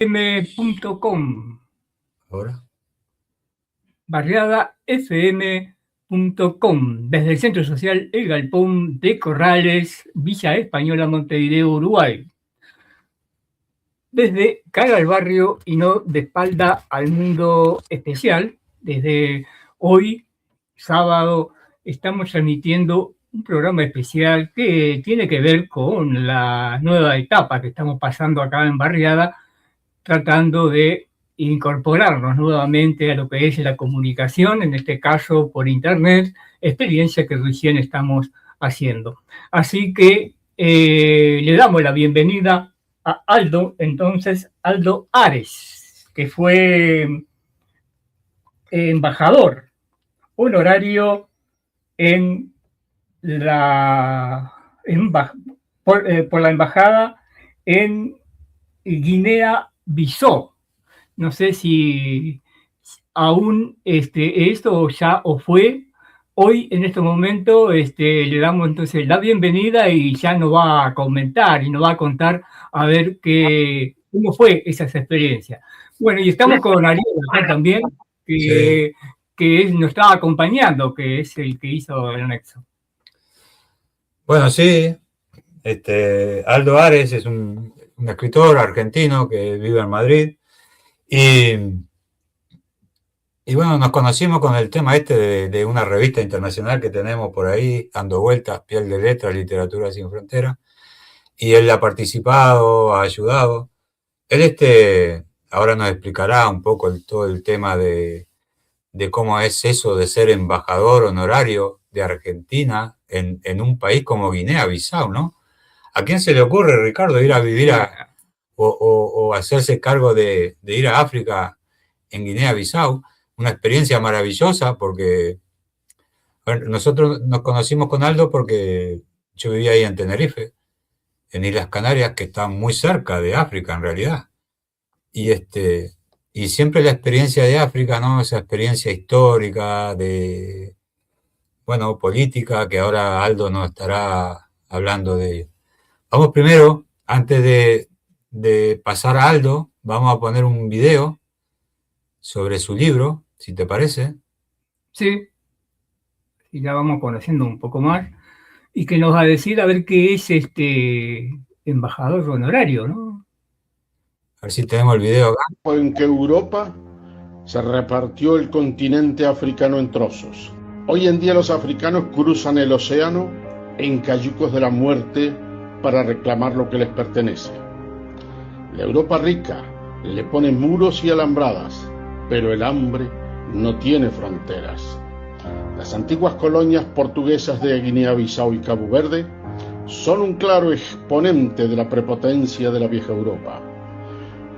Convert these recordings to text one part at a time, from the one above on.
m.com. Ahora. barriadafm.com, desde el Centro Social El Galpón de Corrales, Villa Española, Montevideo, Uruguay. Desde cara al barrio y no de espalda al mundo especial, desde hoy, sábado, estamos transmitiendo un programa especial que tiene que ver con la nueva etapa que estamos pasando acá en Barriada, tratando de incorporarnos nuevamente a lo que es la comunicación, en este caso por internet, experiencia que recién estamos haciendo. Así que le damos la bienvenida a Aldo, entonces Aldo Ares, que fue embajador honorario en por la embajada en Guinea-Bissau. No sé si aún esto ya o fue. Hoy, en este momento, le damos entonces la bienvenida y ya nos va a comentar y nos va a contar a ver cómo fue esa experiencia. Bueno, y estamos con Ariel acá también, que nos está acompañando, que es el que hizo el anexo. Bueno, sí, Aldo Ares es un escritor argentino que vive en Madrid y bueno, nos conocimos con el tema de una revista internacional que tenemos por ahí, dando vueltas, Piel de Letras, Literatura Sin Fronteras, y él ha participado, ha ayudado. Él ahora nos explicará un poco todo el tema de cómo es eso de ser embajador honorario de Argentina en un país como Guinea-Bissau, ¿no? ¿A quién se le ocurre, Ricardo, ir a vivir o hacerse cargo de ir a África en Guinea-Bissau? Una experiencia maravillosa porque bueno, nosotros nos conocimos con Aldo porque yo vivía ahí en Tenerife, en Islas Canarias, que están muy cerca de África en realidad. Y siempre la experiencia de África, ¿no? Esa experiencia histórica, política, que ahora Aldo nos estará hablando de ello. Vamos primero, antes de pasar a Aldo, vamos a poner un video sobre su libro, si te parece. Sí, y ya vamos conociendo un poco más, y que nos va a decir a ver qué es embajador honorario, ¿no? A ver si tenemos el video acá. En que Europa se repartió el continente africano en trozos. Hoy en día los africanos cruzan el océano en cayucos de la muerte para reclamar lo que les pertenece. La Europa rica le pone muros y alambradas, pero el hambre no tiene fronteras. Las antiguas colonias portuguesas de Guinea-Bissau y Cabo Verde son un claro exponente de la prepotencia de la vieja Europa.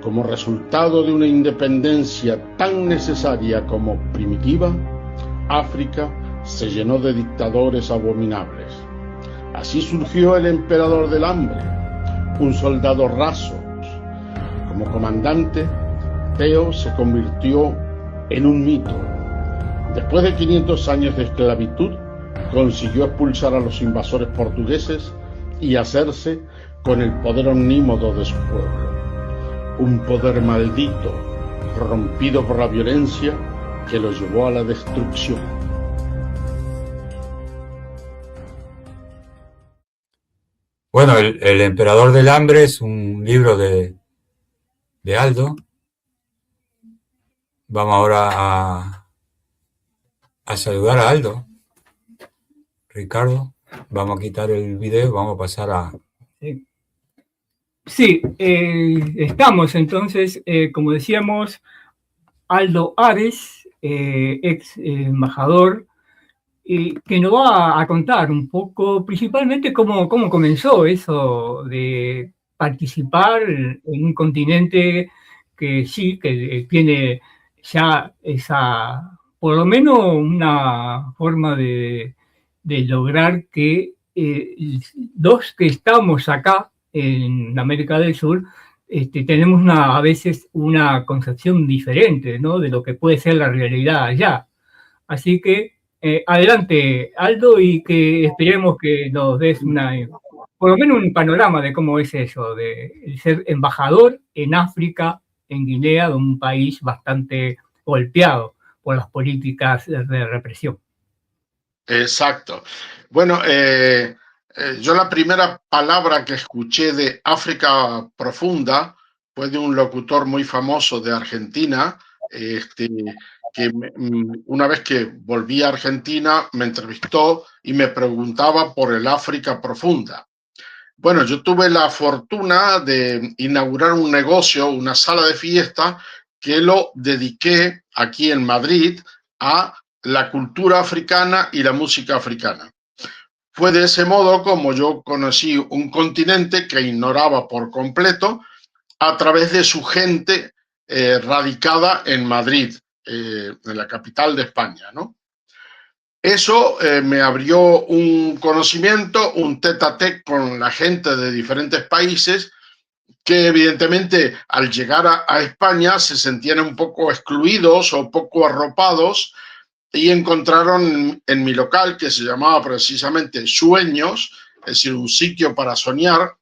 Como resultado de una independencia tan necesaria como primitiva, África se llenó de dictadores abominables. Así surgió el emperador del hambre, un soldado raso. Como comandante, Teo se convirtió en un mito. Después de 500 años de esclavitud, consiguió expulsar a los invasores portugueses y hacerse con el poder omnímodo de su pueblo. Un poder maldito, corrompido por la violencia, que lo llevó a la destrucción. Bueno, el Emperador del Hambre es un libro de Aldo. Vamos ahora a saludar a Aldo. Ricardo, vamos a quitar el video, vamos a pasar a... Sí, estamos entonces, como decíamos, Aldo Ares, ex embajador, que nos va a contar un poco, principalmente cómo comenzó eso de participar en un continente que sí, que tiene ya esa, por lo menos una forma de lograr que los que estamos acá en América del Sur, tenemos a veces una concepción diferente, ¿no?, de lo que puede ser la realidad allá. Así que adelante, Aldo, y que esperemos que nos des por lo menos un panorama de cómo es eso, de ser embajador en África en Guinea, de un país bastante golpeado por las políticas de represión. Exacto. Bueno, yo la primera palabra que escuché de África profunda fue de un locutor muy famoso de Argentina, que una vez que volví a Argentina me entrevistó y me preguntaba por el África profunda. Bueno, yo tuve la fortuna de inaugurar un negocio, una sala de fiesta, que lo dediqué aquí en Madrid a la cultura africana y la música africana. Fue de ese modo como yo conocí un continente que ignoraba por completo a través de su gente radicada en Madrid, en la capital de España, ¿no? Eso me abrió un conocimiento, un tête-à-tête con la gente de diferentes países que evidentemente al llegar a España se sentían un poco excluidos o poco arropados y encontraron en mi local, que se llamaba precisamente Sueños, es decir, un sitio para soñar,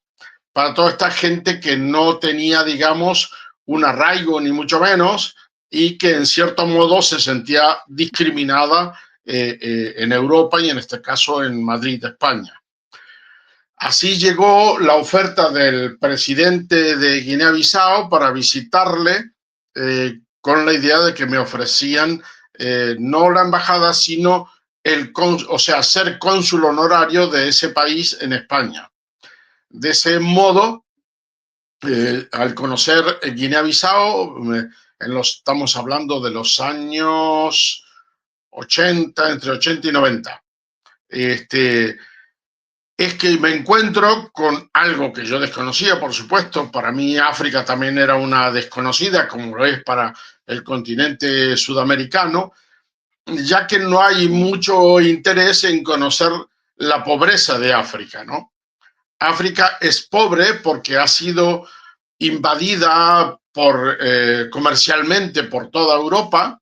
para toda esta gente que no tenía, digamos, un arraigo ni mucho menos y que en cierto modo se sentía discriminada en Europa y en este caso en Madrid, España. Así llegó la oferta del presidente de Guinea-Bissau para visitarle con la idea de que me ofrecían no la embajada, sino ser cónsul honorario de ese país en España. De ese modo, al conocer Guinea-Bissau, estamos hablando de los años 80, entre 80 y 90, es que me encuentro con algo que yo desconocía, por supuesto. Para mí África también era una desconocida, como lo es para el continente sudamericano, ya que no hay mucho interés en conocer la pobreza de África, ¿no? África es pobre porque ha sido invadida comercialmente por toda Europa,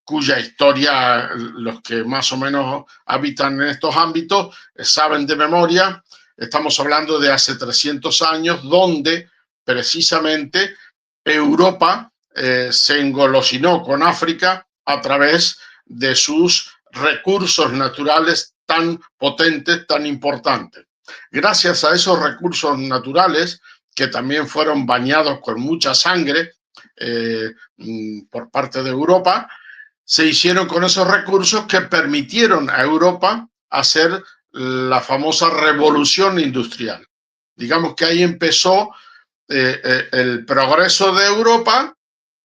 cuya historia los que más o menos habitan en estos ámbitos saben de memoria. Estamos hablando de hace 300 años, donde precisamente Europa se engolosinó con África a través de sus recursos naturales tan potentes, tan importantes. Gracias a esos recursos naturales, que también fueron bañados con mucha sangre por parte de Europa, se hicieron con esos recursos que permitieron a Europa hacer la famosa revolución industrial. Digamos que ahí empezó el progreso de Europa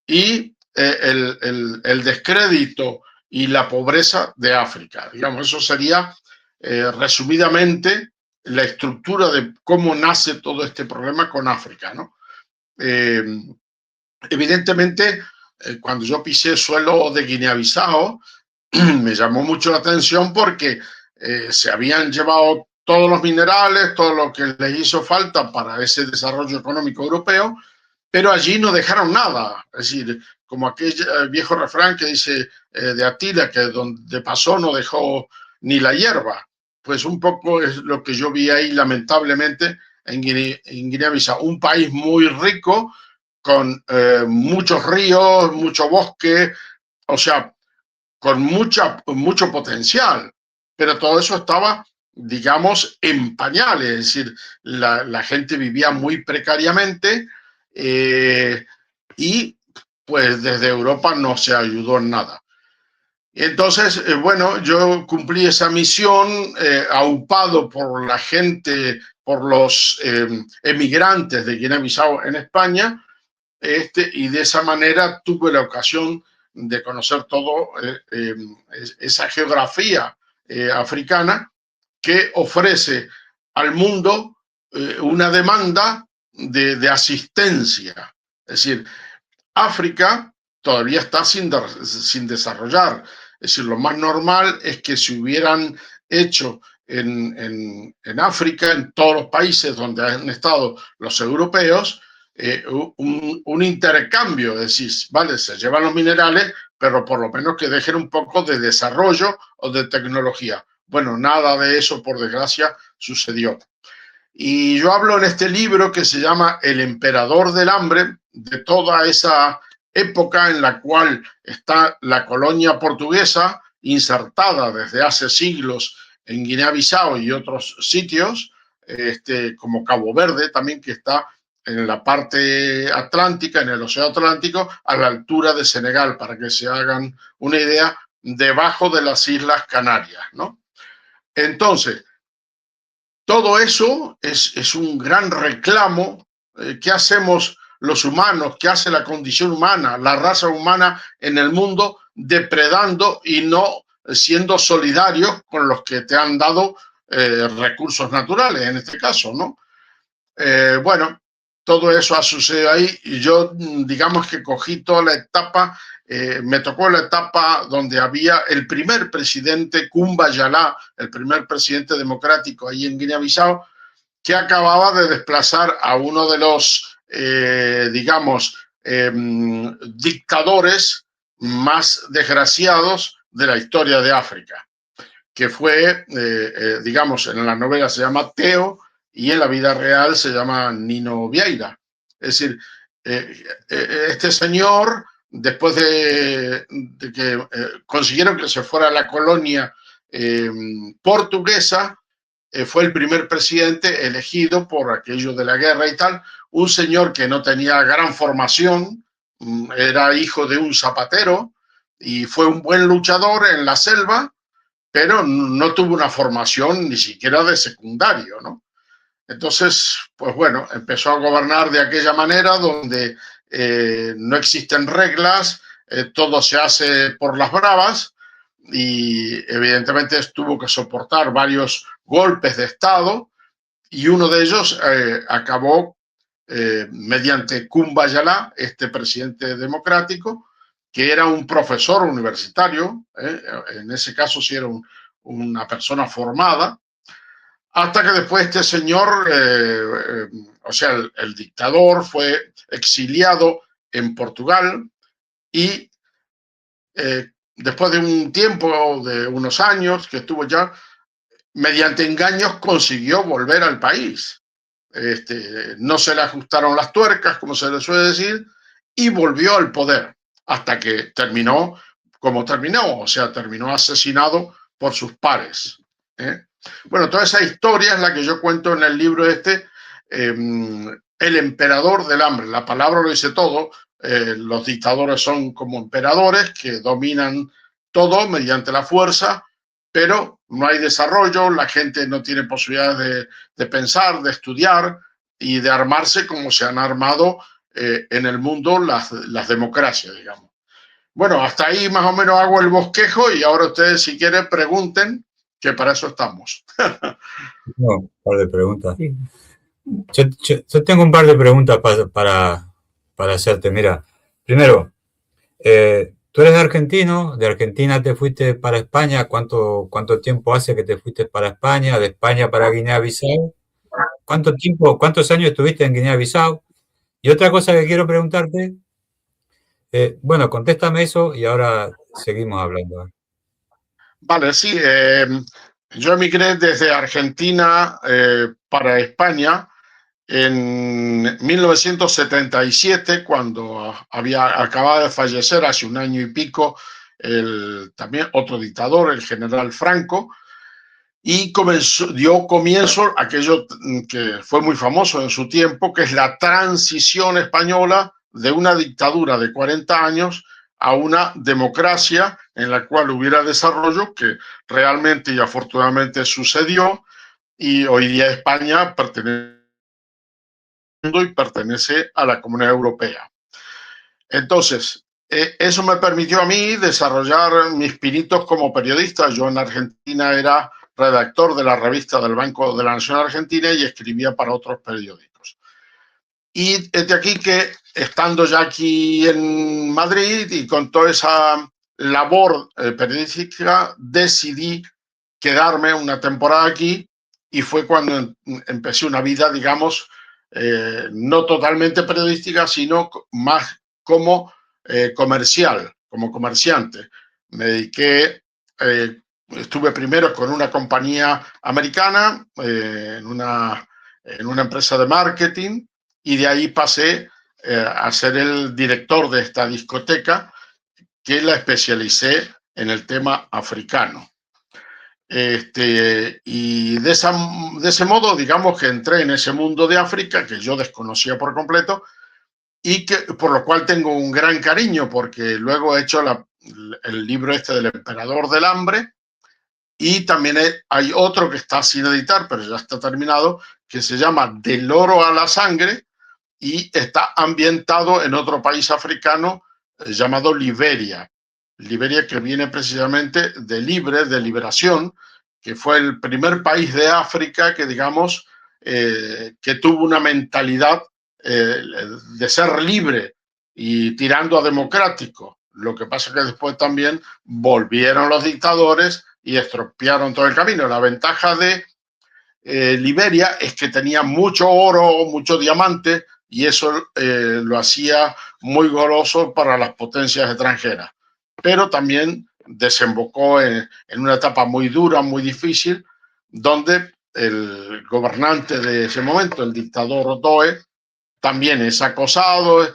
y el descrédito y la pobreza de África. Digamos, eso sería resumidamente la estructura de cómo nace todo este problema con África, ¿no? Evidentemente, cuando yo pisé suelo de Guinea-Bissau, me llamó mucho la atención porque se habían llevado todos los minerales, todo lo que les hizo falta para ese desarrollo económico europeo, pero allí no dejaron nada. Es decir, como aquel viejo refrán que dice de Atila, que donde pasó no dejó ni la hierba. Pues un poco es lo que yo vi ahí, lamentablemente, en Guinea-Bissau. Un país muy rico, con muchos ríos, mucho bosque, o sea, con mucho potencial, pero todo eso estaba, digamos, en pañales, es decir, la gente vivía muy precariamente y pues desde Europa no se ayudó en nada. Entonces, bueno, yo cumplí esa misión aupado por la gente, por los emigrantes de Guinea-Bissau en España, y de esa manera tuve la ocasión de conocer todo esa geografía africana que ofrece al mundo una demanda de asistencia. Es decir, África todavía está sin desarrollar. Es decir, lo más normal es que se hubieran hecho en África, en todos los países donde han estado los europeos, un intercambio, es decir, vale, se llevan los minerales, pero por lo menos que dejen un poco de desarrollo o de tecnología. Bueno, nada de eso, por desgracia, sucedió. Y yo hablo en este libro que se llama El Emperador del Hambre, de toda esa época en la cual está la colonia portuguesa insertada desde hace siglos en Guinea-Bissau y otros sitios, como Cabo Verde también, que está en la parte atlántica, en el Océano Atlántico, a la altura de Senegal, para que se hagan una idea, debajo de las Islas Canarias, ¿no? Entonces, todo eso es un gran reclamo. ¿Qué hacemos los humanos? ¿Qué hace la condición humana, la raza humana en el mundo, depredando y no siendo solidarios con los que te han dado recursos naturales, en este caso, ¿no? Bueno, todo eso ha sucedido ahí y yo, digamos que cogí toda la etapa, me tocó la etapa donde había el primer presidente, Kumba Yalá, el primer presidente democrático ahí en Guinea-Bissau, que acababa de desplazar a uno de los, digamos, dictadores más desgraciados de la historia de África, que fue, digamos, en la novela se llama Teo y en la vida real se llama Nino Vieira. Es decir, este señor, después de que consiguieron que se fuera a la colonia portuguesa, fue el primer presidente elegido por aquello de la guerra y tal, un señor que no tenía gran formación, era hijo de un zapatero y fue un buen luchador en la selva, pero no tuvo una formación ni siquiera de secundario, ¿no? Entonces, pues bueno, empezó a gobernar de aquella manera donde no existen reglas, todo se hace por las bravas y evidentemente tuvo que soportar varios golpes de Estado y uno de ellos acabó mediante Kumba Yalá, este presidente democrático, que era un profesor universitario, en ese caso sí era una persona formada, hasta que después este señor, o sea, el dictador fue exiliado en Portugal y después de un tiempo, de unos años que estuvo ya, mediante engaños consiguió volver al país. No se le ajustaron las tuercas, como se le suele decir, y volvió al poder hasta que terminó como terminó, o sea, terminó asesinado por sus pares. Bueno, toda esa historia es la que yo cuento en el libro El Emperador del Hambre. La palabra lo dice todo. Los dictadores son como emperadores que dominan todo mediante la fuerza, pero no hay desarrollo, la gente no tiene posibilidades de pensar, de estudiar y de armarse como se han armado en el mundo las democracias, digamos. Bueno, hasta ahí más o menos hago el bosquejo y ahora ustedes si quieren pregunten, que para eso estamos. No, un par de preguntas. Yo tengo un par de preguntas para hacerte. Mira, primero, tú eres argentino, de Argentina te fuiste para España. ¿Cuánto tiempo hace que te fuiste para España, de España para Guinea-Bissau? ¿Cuántos años estuviste en Guinea-Bissau? Y otra cosa que quiero preguntarte, bueno, contéstame eso y ahora seguimos hablando. Vale, sí, yo emigré desde Argentina para España en 1977, cuando acababa de fallecer hace un año y pico también otro dictador, el general Franco, y dio comienzo a aquello que fue muy famoso en su tiempo, que es la transición española de una dictadura de 40 años a una democracia en la cual hubiera desarrollo, que realmente y afortunadamente sucedió, y hoy día España pertenece a la Comunidad Europea. Entonces, eso me permitió a mí desarrollar mis pinitos como periodista. Yo en Argentina era redactor de la revista del Banco de la Nación Argentina y escribía para otros periódicos. Y es de aquí que, estando ya aquí en Madrid y con toda esa labor periodística, decidí quedarme una temporada aquí y fue cuando empecé una vida, digamos, no totalmente periodística, sino más como comercial, como comerciante. Me dediqué, estuve primero con una compañía americana, en una en una empresa de marketing y de ahí pasé a ser el director de esta discoteca, que la especialicé en el tema africano. Y de ese modo, digamos que entré en ese mundo de África que yo desconocía por completo y que, por lo cual tengo un gran cariño, porque luego he hecho el libro este del Emperador del Hambre, y también hay otro que está sin editar, pero ya está terminado, que se llama Del oro a la sangre, y está ambientado en otro país africano llamado Liberia. Liberia, que viene precisamente de libre, de liberación, que fue el primer país de África que, digamos, que tuvo una mentalidad de ser libre y tirando a democrático. Lo que pasa es que después también volvieron los dictadores y estropearon todo el camino. La ventaja de Liberia es que tenía mucho oro, mucho diamante, y eso lo hacía muy goloso para las potencias extranjeras. Pero también desembocó en una etapa muy dura, muy difícil, donde el gobernante de ese momento, el dictador Doe, también es acosado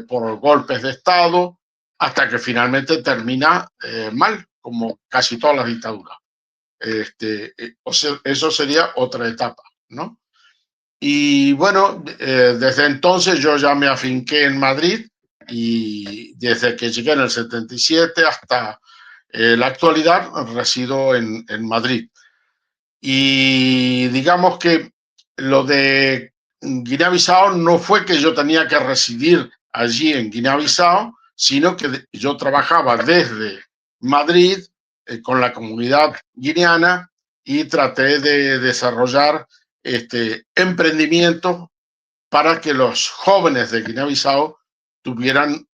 por golpes de Estado, hasta que finalmente termina mal, como casi todas las dictaduras. O sea, eso sería otra etapa, ¿no? Y bueno, desde entonces yo ya me afinqué en Madrid, y desde que llegué en el 77 hasta la actualidad resido en Madrid. Y digamos que lo de Guinea-Bissau no fue que yo tenía que residir allí en Guinea-Bissau, sino que yo trabajaba desde Madrid con la comunidad guineana y traté de desarrollar emprendimientos para que los jóvenes de Guinea-Bissau tuvieran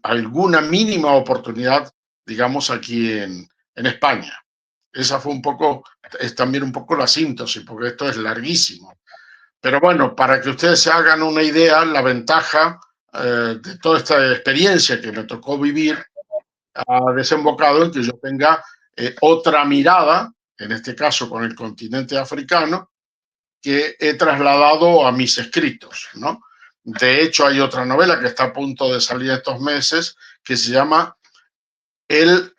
alguna mínima oportunidad, digamos, aquí en España. Esa fue es también un poco la síntesis, porque esto es larguísimo. Pero bueno, para que ustedes se hagan una idea, la ventaja de toda esta experiencia que me tocó vivir ha desembocado en que yo tenga otra mirada, en este caso con el continente africano, que he trasladado a mis escritos, ¿no? De hecho, hay otra novela que está a punto de salir estos meses que se llama El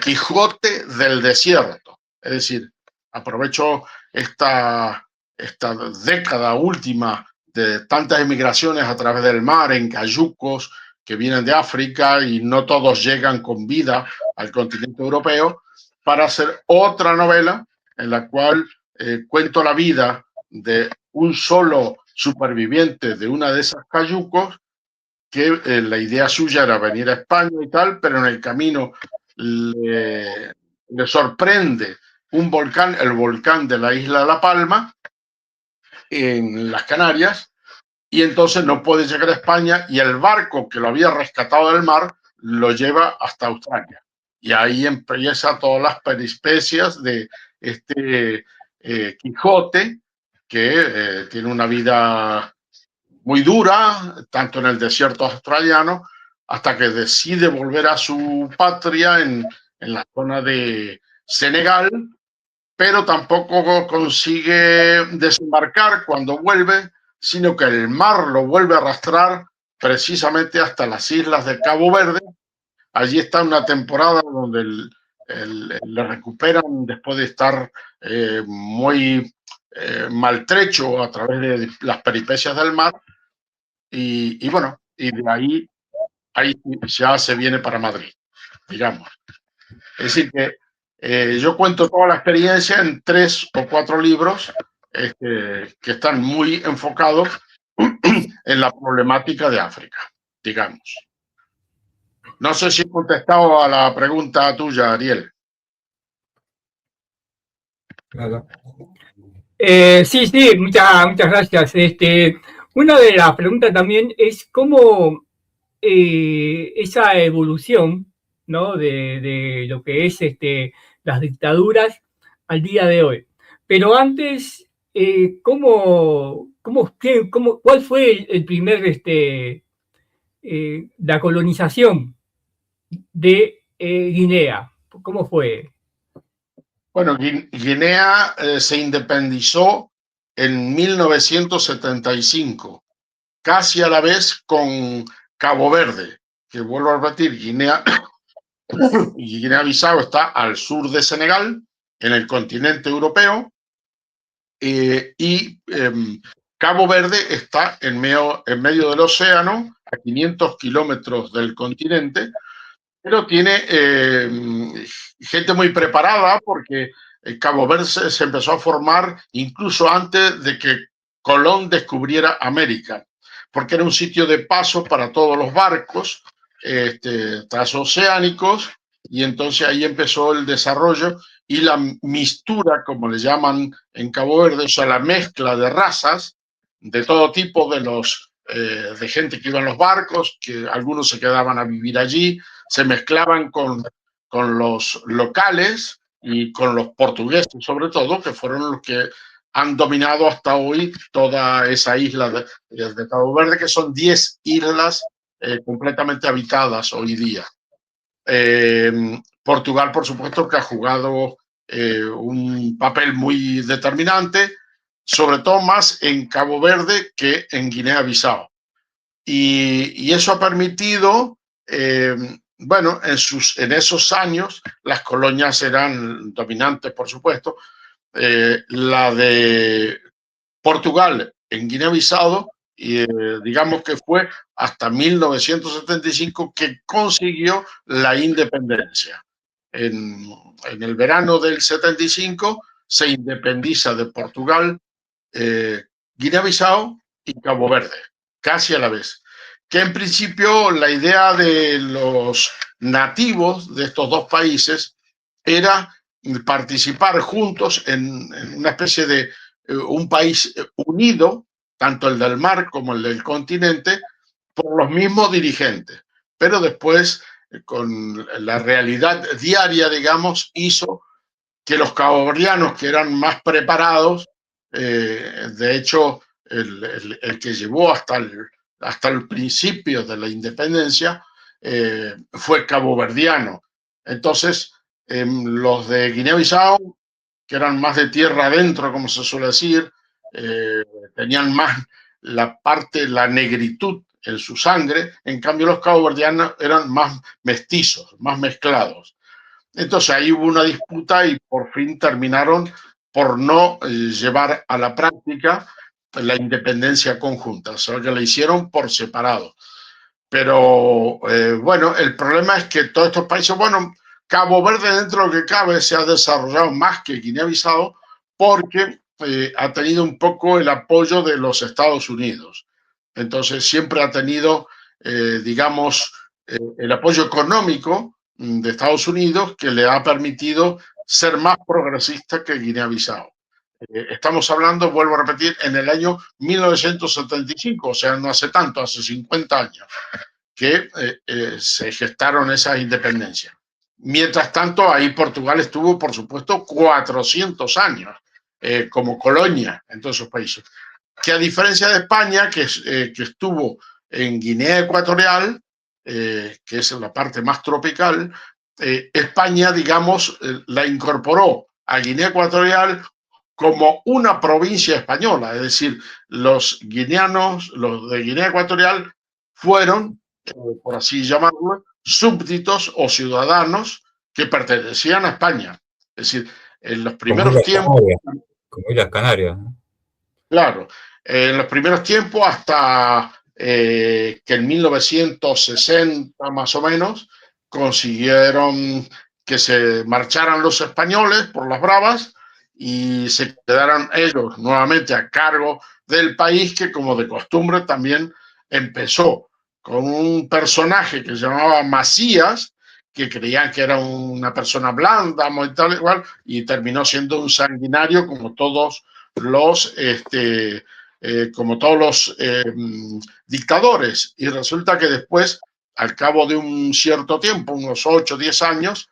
Quijote del Desierto. Es decir, aprovecho esta década última de tantas emigraciones a través del mar en cayucos que vienen de África y no todos llegan con vida al continente europeo, para hacer otra novela en la cual cuento la vida de un solo superviviente de una de esas cayucos, que la idea suya era venir a España y tal, pero en el camino le sorprende un volcán, el volcán de la isla de La Palma, en las Canarias, y entonces no puede llegar a España, y el barco que lo había rescatado del mar lo lleva hasta Australia. Y ahí empieza todas las peripecias de este Quijote, que tiene una vida muy dura, tanto en el desierto australiano, hasta que decide volver a su patria en la zona de Senegal, pero tampoco consigue desembarcar cuando vuelve, sino que el mar lo vuelve a arrastrar precisamente hasta las islas de Cabo Verde. Allí está una temporada donde le recuperan después de estar muy maltrecho a través de las peripecias del mar. Y bueno, y de ahí ya se viene para Madrid, digamos. Es decir, que yo cuento toda la experiencia en 3 o 4 libros que están muy enfocados en la problemática de África, digamos. No sé si he contestado a la pregunta tuya, Ariel. Claro. Sí, sí, muchas gracias. Una de las preguntas también es cómo esa evolución, ¿no? de lo que es las dictaduras al día de hoy. Pero antes, ¿cuál fue el primer, la colonización de Guinea? ¿Cómo fue? Bueno, Guinea se independizó en 1975, casi a la vez con Cabo Verde, que vuelvo a repetir, Guinea-Bissau está al sur de Senegal, en el continente europeo, y Cabo Verde está en medio del océano, a 500 kilómetros del continente, pero tiene gente muy preparada porque Cabo Verde se empezó a formar incluso antes de que Colón descubriera América, porque era un sitio de paso para todos los barcos transoceánicos, y entonces ahí empezó el desarrollo y la mistura, como le llaman en Cabo Verde, o sea, la mezcla de razas de todo tipo de gente que iba en los barcos, que algunos se quedaban a vivir allí, se mezclaban con los locales y con los portugueses, sobre todo, que fueron los que han dominado hasta hoy toda esa isla de Cabo Verde, que son 10 islas completamente habitadas hoy día. Portugal, por supuesto, que ha jugado un papel muy determinante, sobre todo más en Cabo Verde que en Guinea-Bissau. Y eso ha permitido, bueno, en esos años las colonias eran dominantes, por supuesto. La de Portugal en Guinea-Bissau, digamos que fue hasta 1975 que consiguió la independencia. En el verano del 75 se independiza de Portugal, Guinea-Bissau y Cabo Verde, casi a la vez. Que en principio la idea de los nativos de estos dos países era participar juntos en una especie de un país unido, tanto el del mar como el del continente, por los mismos dirigentes. Pero después, con la realidad diaria, digamos, hizo que los caboverdianos, que eran más preparados, de hecho, el que llevó hasta el principio de la independencia fue caboverdiano. Entonces, los de Guinea-Bissau, que eran más de tierra adentro, como se suele decir, tenían más la negritud en su sangre. En cambio, los caboverdianos eran más mestizos, más mezclados. Entonces ahí hubo una disputa y por fin terminaron por no llevar a la práctica la independencia conjunta, o sea que la hicieron por separado. Pero bueno, el problema es que todos estos países, bueno, Cabo Verde, dentro de lo que cabe, se ha desarrollado más que Guinea-Bissau porque ha tenido un poco el apoyo de los Estados Unidos. Entonces siempre ha tenido, digamos, el apoyo económico de Estados Unidos, que le ha permitido ser más progresista que Guinea-Bissau. Estamos hablando, vuelvo a repetir, en el año 1975, o sea, no hace tanto, hace 50 años, que se gestaron esas independencias. Mientras tanto, ahí Portugal estuvo, por supuesto, 400 años como colonia en todos esos países. Que a diferencia de España, que estuvo en Guinea Ecuatorial, que es la parte más tropical, España, digamos, la incorporó a Guinea Ecuatorial como una provincia española, es decir, los guineanos, los de Guinea Ecuatorial, fueron, por así llamarlo, súbditos o ciudadanos que pertenecían a España. Es decir, en los primeros tiempos... Como Islas Canarias, ¿no? Claro, en los primeros tiempos, hasta que en 1960 más o menos consiguieron que se marcharan los españoles por las bravas y se quedaran ellos nuevamente a cargo del país, que como de costumbre también empezó con un personaje que se llamaba Macías, que creían que era una persona blanda, muy tal igual, y terminó siendo un sanguinario como todos los dictadores. Y resulta que después, al cabo de un cierto tiempo, unos 8 o 10 años,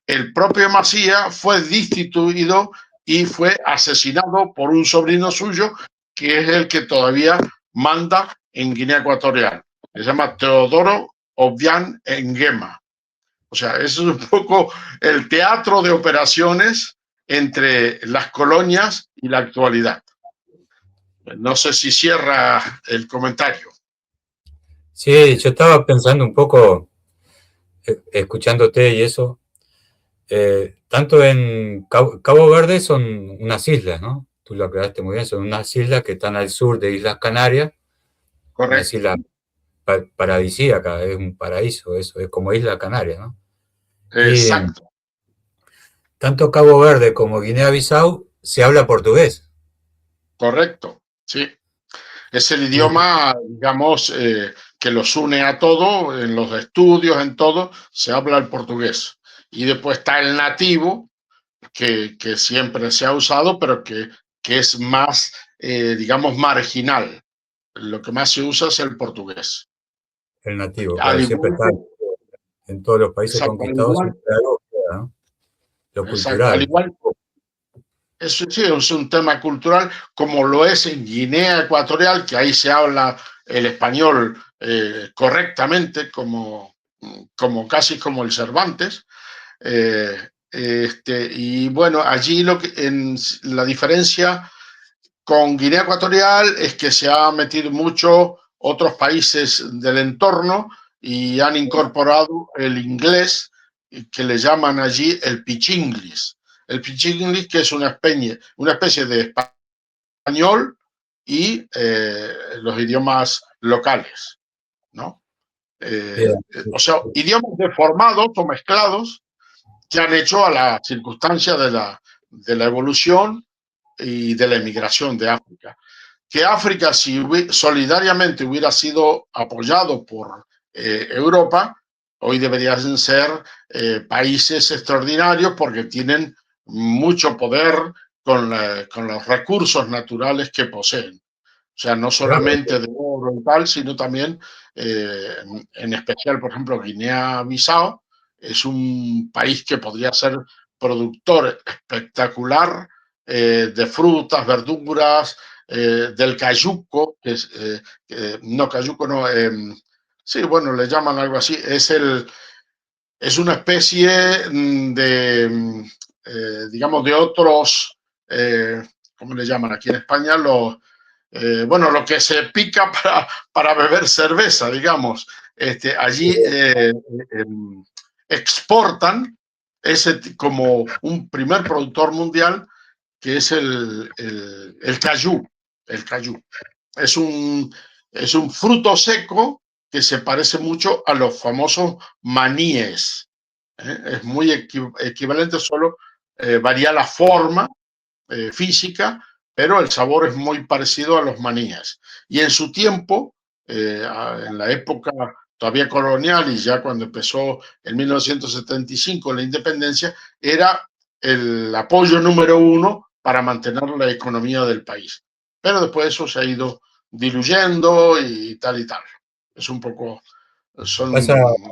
el propio Macías fue destituido y fue asesinado por un sobrino suyo, que es el que todavía manda en Guinea Ecuatorial. Se llama Teodoro Obiang Nguema. O sea, eso es un poco el teatro de operaciones entre las colonias y la actualidad. No sé si cierra el comentario. Sí, yo estaba pensando un poco, escuchándote y eso, tanto en Cabo Verde son unas islas, ¿no? Tú lo aclaraste muy bien, son unas islas que están al sur de Islas Canarias, unas Correcto. islas paradisíacas, es un paraíso eso, es como Isla Canaria, ¿no? Y Exacto. tanto Cabo Verde como Guinea-Bissau se habla portugués. Correcto. Sí. Es el Y, idioma, digamos, que los une a todo, en los estudios, en todo, se habla el portugués. Y después está el nativo, que siempre se ha usado, pero que es más, digamos, marginal. Lo que más se usa es el portugués. el nativo, Al claro, siempre igual está que, en todos los países exacto, conquistados, siempre algo queda, ¿no? Lo exacto, al cultural. igual, eso sí, es un tema cultural, como lo es en Guinea Ecuatorial, que ahí se habla el español correctamente, como casi como el Cervantes. Y bueno, allí la diferencia con Guinea Ecuatorial es que se ha metido mucho otros países del entorno y han incorporado el inglés, que le llaman allí el pichinglis. El pichinglis, que es una especie de español y los idiomas locales, ¿no? Bien. O sea, idiomas deformados o mezclados que han hecho a la circunstancia de la evolución y de la emigración de África. Que África, si solidariamente hubiera sido apoyado por Europa, hoy deberían ser países extraordinarios porque tienen mucho poder con los recursos naturales que poseen. O sea, no Claro, solamente de oro y tal, sino también, en especial, por ejemplo, Guinea-Bissau es un país que podría ser productor espectacular de frutas, verduras, del cayuco, que es, no cayuco, no, sí, bueno, le llaman algo así, es una especie digamos, de otros, ¿cómo le llaman aquí en España? Bueno, lo que se pica para beber cerveza, digamos. Allí exportan como un primer productor mundial, que es el cayú. El cayú. Es un, es un fruto seco que se parece mucho a los famosos maníes. Es muy equivalente, solo varía la forma física, pero el sabor es muy parecido a los maníes. Y en su tiempo, en la época todavía colonial y ya cuando empezó en 1975 la independencia, era el apoyo número uno para mantener la economía del país. Pero después eso se ha ido diluyendo y tal y tal. Es un poco, pasa, son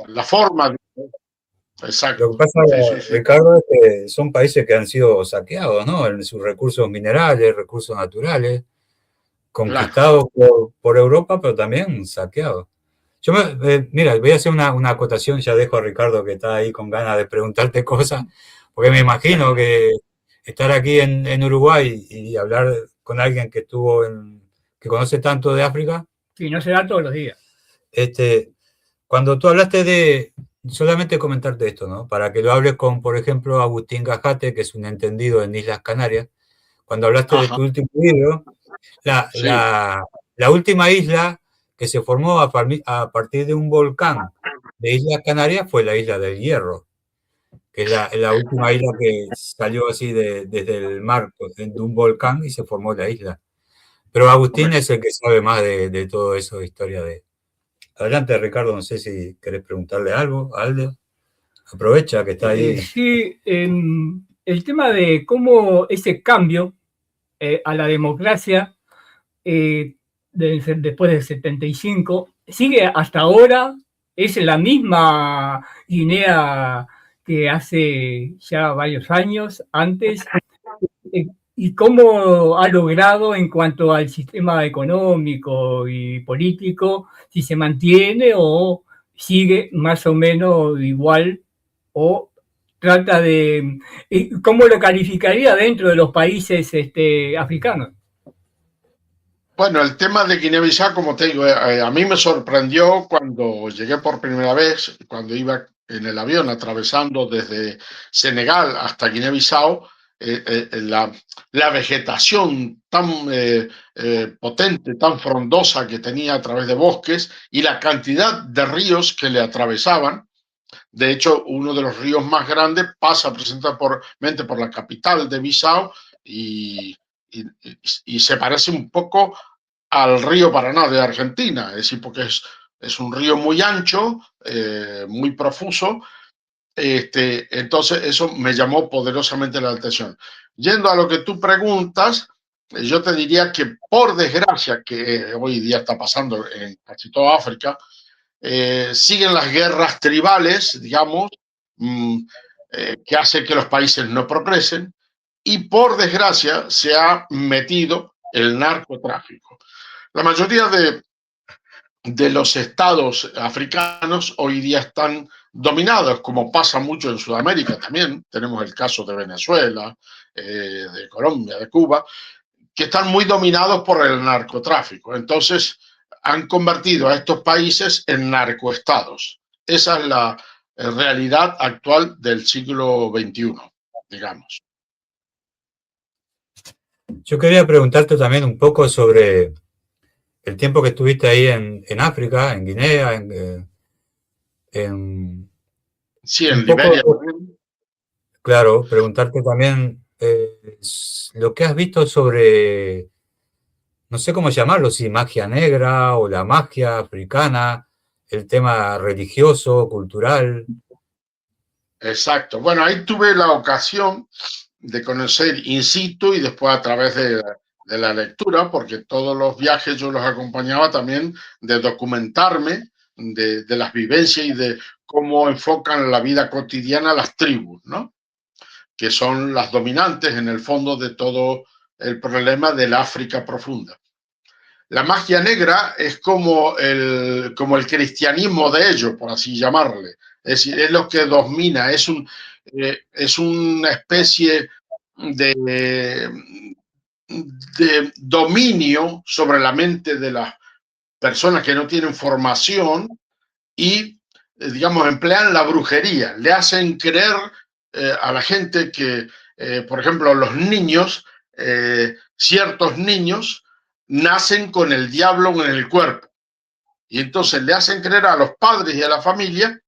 la forma. lo que Exacto. pasa, Sí, sí, sí. Ricardo, es que son países que han sido saqueados, ¿no? En sus recursos minerales, recursos naturales, Claro. conquistados por Europa, pero también saqueados. Mira, voy a hacer una acotación, ya dejo a Ricardo que está ahí con ganas de preguntarte cosas, porque me imagino que estar aquí en Uruguay y hablar con alguien que conoce tanto de África, Sí, no se da todos los días. este, cuando tú hablaste solamente comentarte esto, ¿no? Para que lo hables con, por ejemplo, Agustín Gajate, que es un entendido en Islas Canarias, cuando hablaste de Ajá. tu último libro, la, Sí. la, la última isla que se formó a partir de un volcán de Islas Canarias fue la isla del Hierro, que es la última isla que salió así desde el mar, pues, de un volcán y se formó la isla. Pero Agustín Correcto. es el que sabe más de todo eso, de historia de... Adelante, Ricardo, no sé si querés preguntarle algo, Aldo. Aprovecha que está ahí. Sí, el tema de cómo ese cambio a la democracia después del 75 sigue hasta ahora, es la misma Guinea que hace ya varios años antes, y cómo ha logrado en cuanto al sistema económico y político, si se mantiene o sigue más o menos igual o trata de... ¿Cómo lo calificaría dentro de los países africanos? Bueno, el tema de Guinea-Bissau, como te digo, a mí me sorprendió cuando llegué por primera vez, cuando iba en el avión atravesando desde Senegal hasta Guinea-Bissau, la vegetación tan potente, tan frondosa que tenía a través de bosques y la cantidad de ríos que le atravesaban. De hecho, uno de los ríos más grandes pasa precisamente por la capital de Bissau y, y se parece un poco al río Paraná de Argentina, es decir, porque es un río muy ancho, muy profuso, entonces eso me llamó poderosamente la atención. Yendo a lo que tú preguntas, yo te diría que por desgracia, que hoy día está pasando en casi toda África, siguen las guerras tribales, digamos, mmm, que hace que los países no progresen, y por desgracia se ha metido el narcotráfico. La mayoría de los estados africanos hoy día están dominados, como pasa mucho en Sudamérica también. Tenemos el caso de Venezuela, de Colombia, de Cuba, que están muy dominados por el narcotráfico. Entonces, han convertido a estos países en narcoestados. Esa es la realidad actual del siglo XXI, digamos. Yo quería preguntarte también un poco sobre el tiempo que estuviste ahí en África, en Guinea, en Sí, un en poco, Liberia también. claro, preguntarte también lo que has visto sobre, no sé cómo llamarlo, si magia negra o la magia africana, el tema religioso, cultural. Exacto. Bueno, ahí tuve la ocasión de conocer in situ y después a través de la lectura, porque todos los viajes yo los acompañaba también de documentarme de las vivencias y de cómo enfocan la vida cotidiana las tribus, ¿no? Que son las dominantes en el fondo de todo el problema del África profunda. La magia negra es como el cristianismo de ellos, por así llamarle. Es decir, es lo que domina, es una especie de, de dominio sobre la mente de las personas que no tienen formación y, digamos, emplean la brujería. Le hacen creer a la gente que, por ejemplo, los niños, ciertos niños, nacen con el diablo en el cuerpo. Y entonces le hacen creer a los padres y a la familia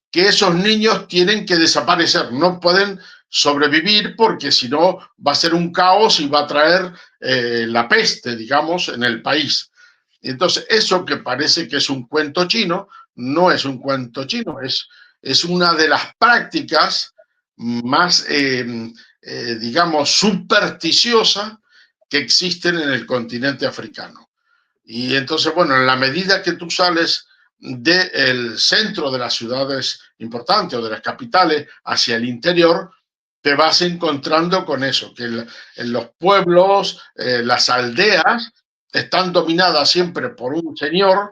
que esos niños tienen que desaparecer, no pueden sobrevivir porque si no va a ser un caos y va a traer la peste, digamos, en el país. Entonces, eso que parece que es un cuento chino, no es un cuento chino, es una de las prácticas más, digamos, supersticiosas que existen en el continente africano. Y entonces, bueno, en la medida que tú sales del centro de las ciudades importantes o de las capitales hacia el interior, te vas encontrando con eso, que en los pueblos, las aldeas, están dominadas siempre por un señor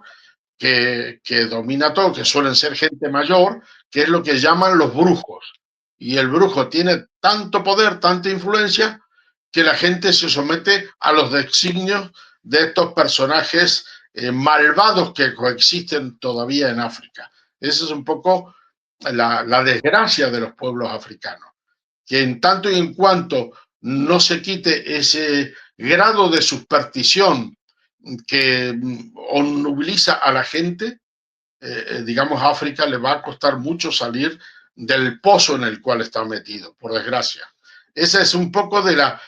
que domina todo, que suelen ser gente mayor, que es lo que llaman los brujos. Y el brujo tiene tanto poder, tanta influencia, que la gente se somete a los designios de estos personajes malvados que coexisten todavía en África. Esa es un poco la desgracia de los pueblos africanos, que en tanto y en cuanto no se quite ese grado de superstición que obnubiliza a la gente, digamos, a África le va a costar mucho salir del pozo en el cual está metido, por desgracia. Esa es un poco de las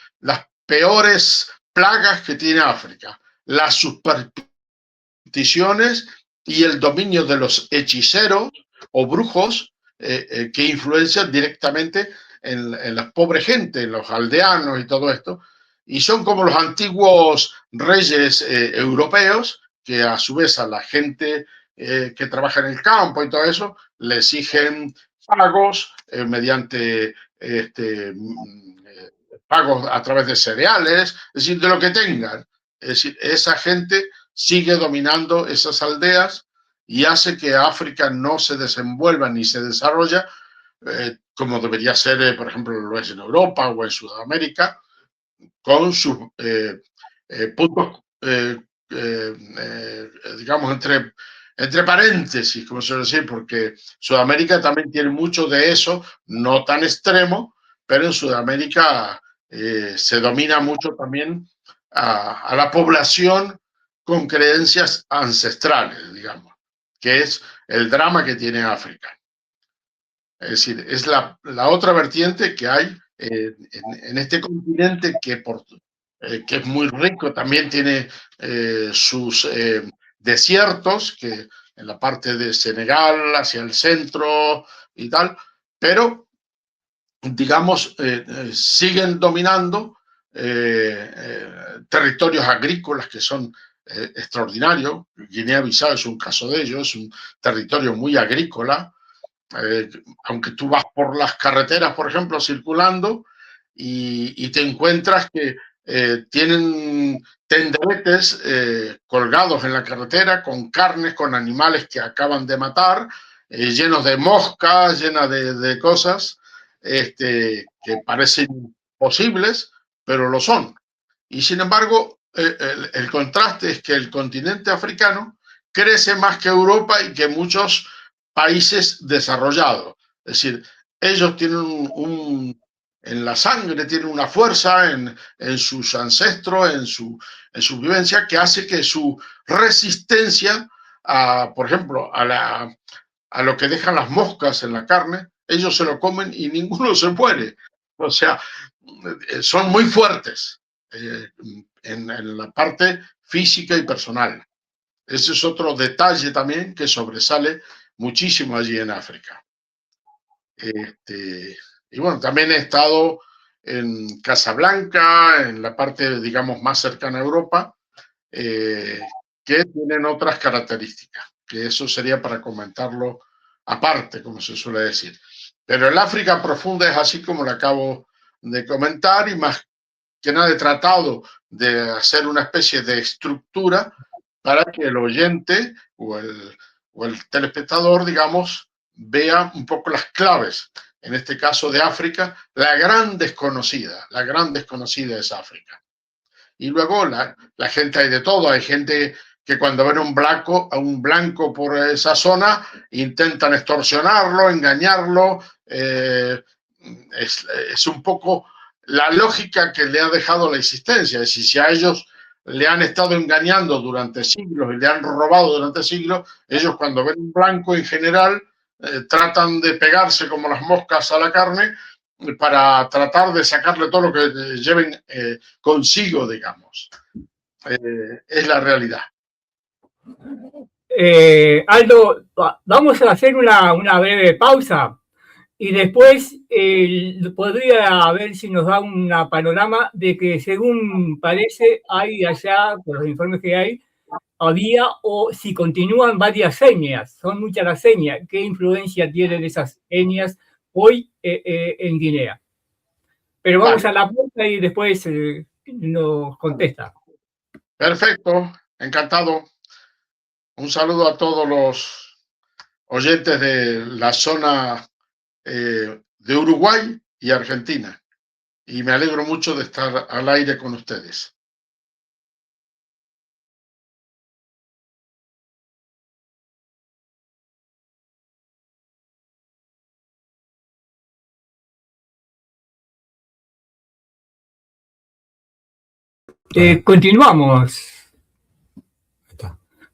peores plagas que tiene África, las supersticiones y el dominio de los hechiceros o brujos que influencian directamente en la pobre gente, en los aldeanos y todo esto. Y son como los antiguos reyes europeos que a su vez a la gente que trabaja en el campo y todo eso le exigen pagos mediante pagos a través de cereales, es decir, de lo que tengan. Es decir, esa gente sigue dominando esas aldeas y hace que África no se desenvuelva ni se desarrolla como debería ser, por ejemplo, lo es en Europa o en Sudamérica, con sus puntos digamos, entre paréntesis, como se suele decir, porque Sudamérica también tiene mucho de eso, no tan extremo, pero en Sudamérica se domina mucho también a la población con creencias ancestrales, digamos, que es el drama que tiene África. Es decir, es la otra vertiente que hay en este continente que es muy rico, también tiene sus desiertos, que en la parte de Senegal, hacia el centro y tal, pero digamos, siguen dominando territorios agrícolas que son extraordinarios. Guinea-Bissau es un caso de ello, es un territorio muy agrícola, aunque tú vas por las carreteras, por ejemplo, circulando y te encuentras que tienen tenderetes colgados en la carretera con carnes, con animales que acaban de matar, llenos de moscas, llenas de cosas que parecen posibles, pero lo son. Y sin embargo, el contraste es que el continente africano crece más que Europa y que muchos países desarrollados. Es decir, ellos tienen en la sangre, tienen una fuerza en sus ancestros, en su vivencia, que hace que su resistencia, por ejemplo, a lo que dejan las moscas en la carne, ellos se lo comen y ninguno se muere. O sea, son muy fuertes en la parte física y personal. Ese es otro detalle también que sobresale muchísimo allí en África. Y bueno, también he estado en Casablanca, en la parte, digamos, más cercana a Europa, que tienen otras características, que eso sería para comentarlo aparte, como se suele decir. Pero el África profunda es así como lo acabo de comentar y más que nada he tratado de hacer una especie de estructura para que el oyente o el telespectador, digamos, vea un poco las claves. En este caso de África, la gran desconocida es África. Y luego la gente hay de todo, hay gente que cuando ven a un blanco por esa zona intentan extorsionarlo, engañarlo, es un poco la lógica que le ha dejado la existencia. Es decir, si a ellos le han estado engañando durante siglos y le han robado durante siglos, ellos cuando ven un blanco en general tratan de pegarse como las moscas a la carne para tratar de sacarle todo lo que lleven consigo, digamos. Es la realidad. Aldo, vamos a hacer una breve pausa y después podría ver si nos da un panorama de que según parece hay allá, por los informes que hay, había o si continúan varias etnias, son muchas las etnias. ¿Qué influencia tienen esas etnias hoy en Guinea? Pero vamos a la pausa y después nos contesta. Perfecto, encantado. Un saludo a todos los oyentes de la zona de Uruguay y Argentina. Y me alegro mucho de estar al aire con ustedes. Continuamos.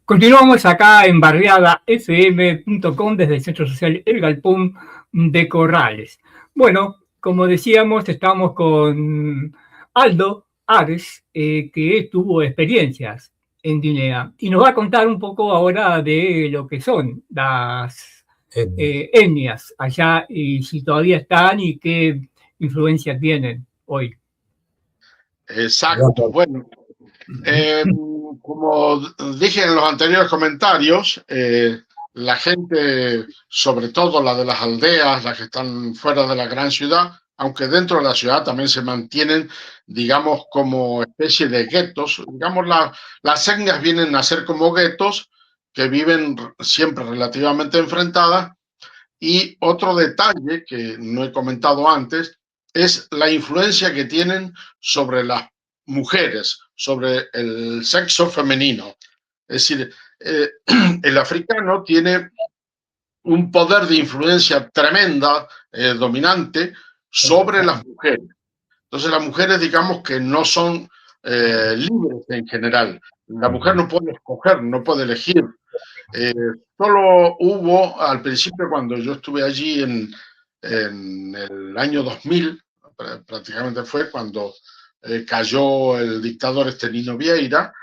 Continuamos acá en barriadafm.com desde el Centro Social El Galpón de Corrales. Bueno, como decíamos, estamos con Aldo Ares, que tuvo experiencias en Guinea y nos va a contar un poco ahora de lo que son las etnias allá y si todavía están y qué influencia tienen hoy. Exacto. Bueno, como dije en los anteriores comentarios, la gente, sobre todo la de las aldeas, las que están fuera de la gran ciudad, aunque dentro de la ciudad también se mantienen, digamos, como especie de guetos. Digamos, las etnias vienen a ser como guetos que viven siempre relativamente enfrentadas. Y otro detalle que no he comentado antes es la influencia que tienen sobre las mujeres, sobre el sexo femenino. Es decir, el africano tiene un poder de influencia tremenda, dominante, sobre las mujeres. Entonces las mujeres, digamos que no son libres en general. La mujer no puede escoger, no puede elegir. Solo hubo al principio, cuando yo estuve allí en el año 2000, prácticamente fue cuando cayó el dictador Nino Vieira,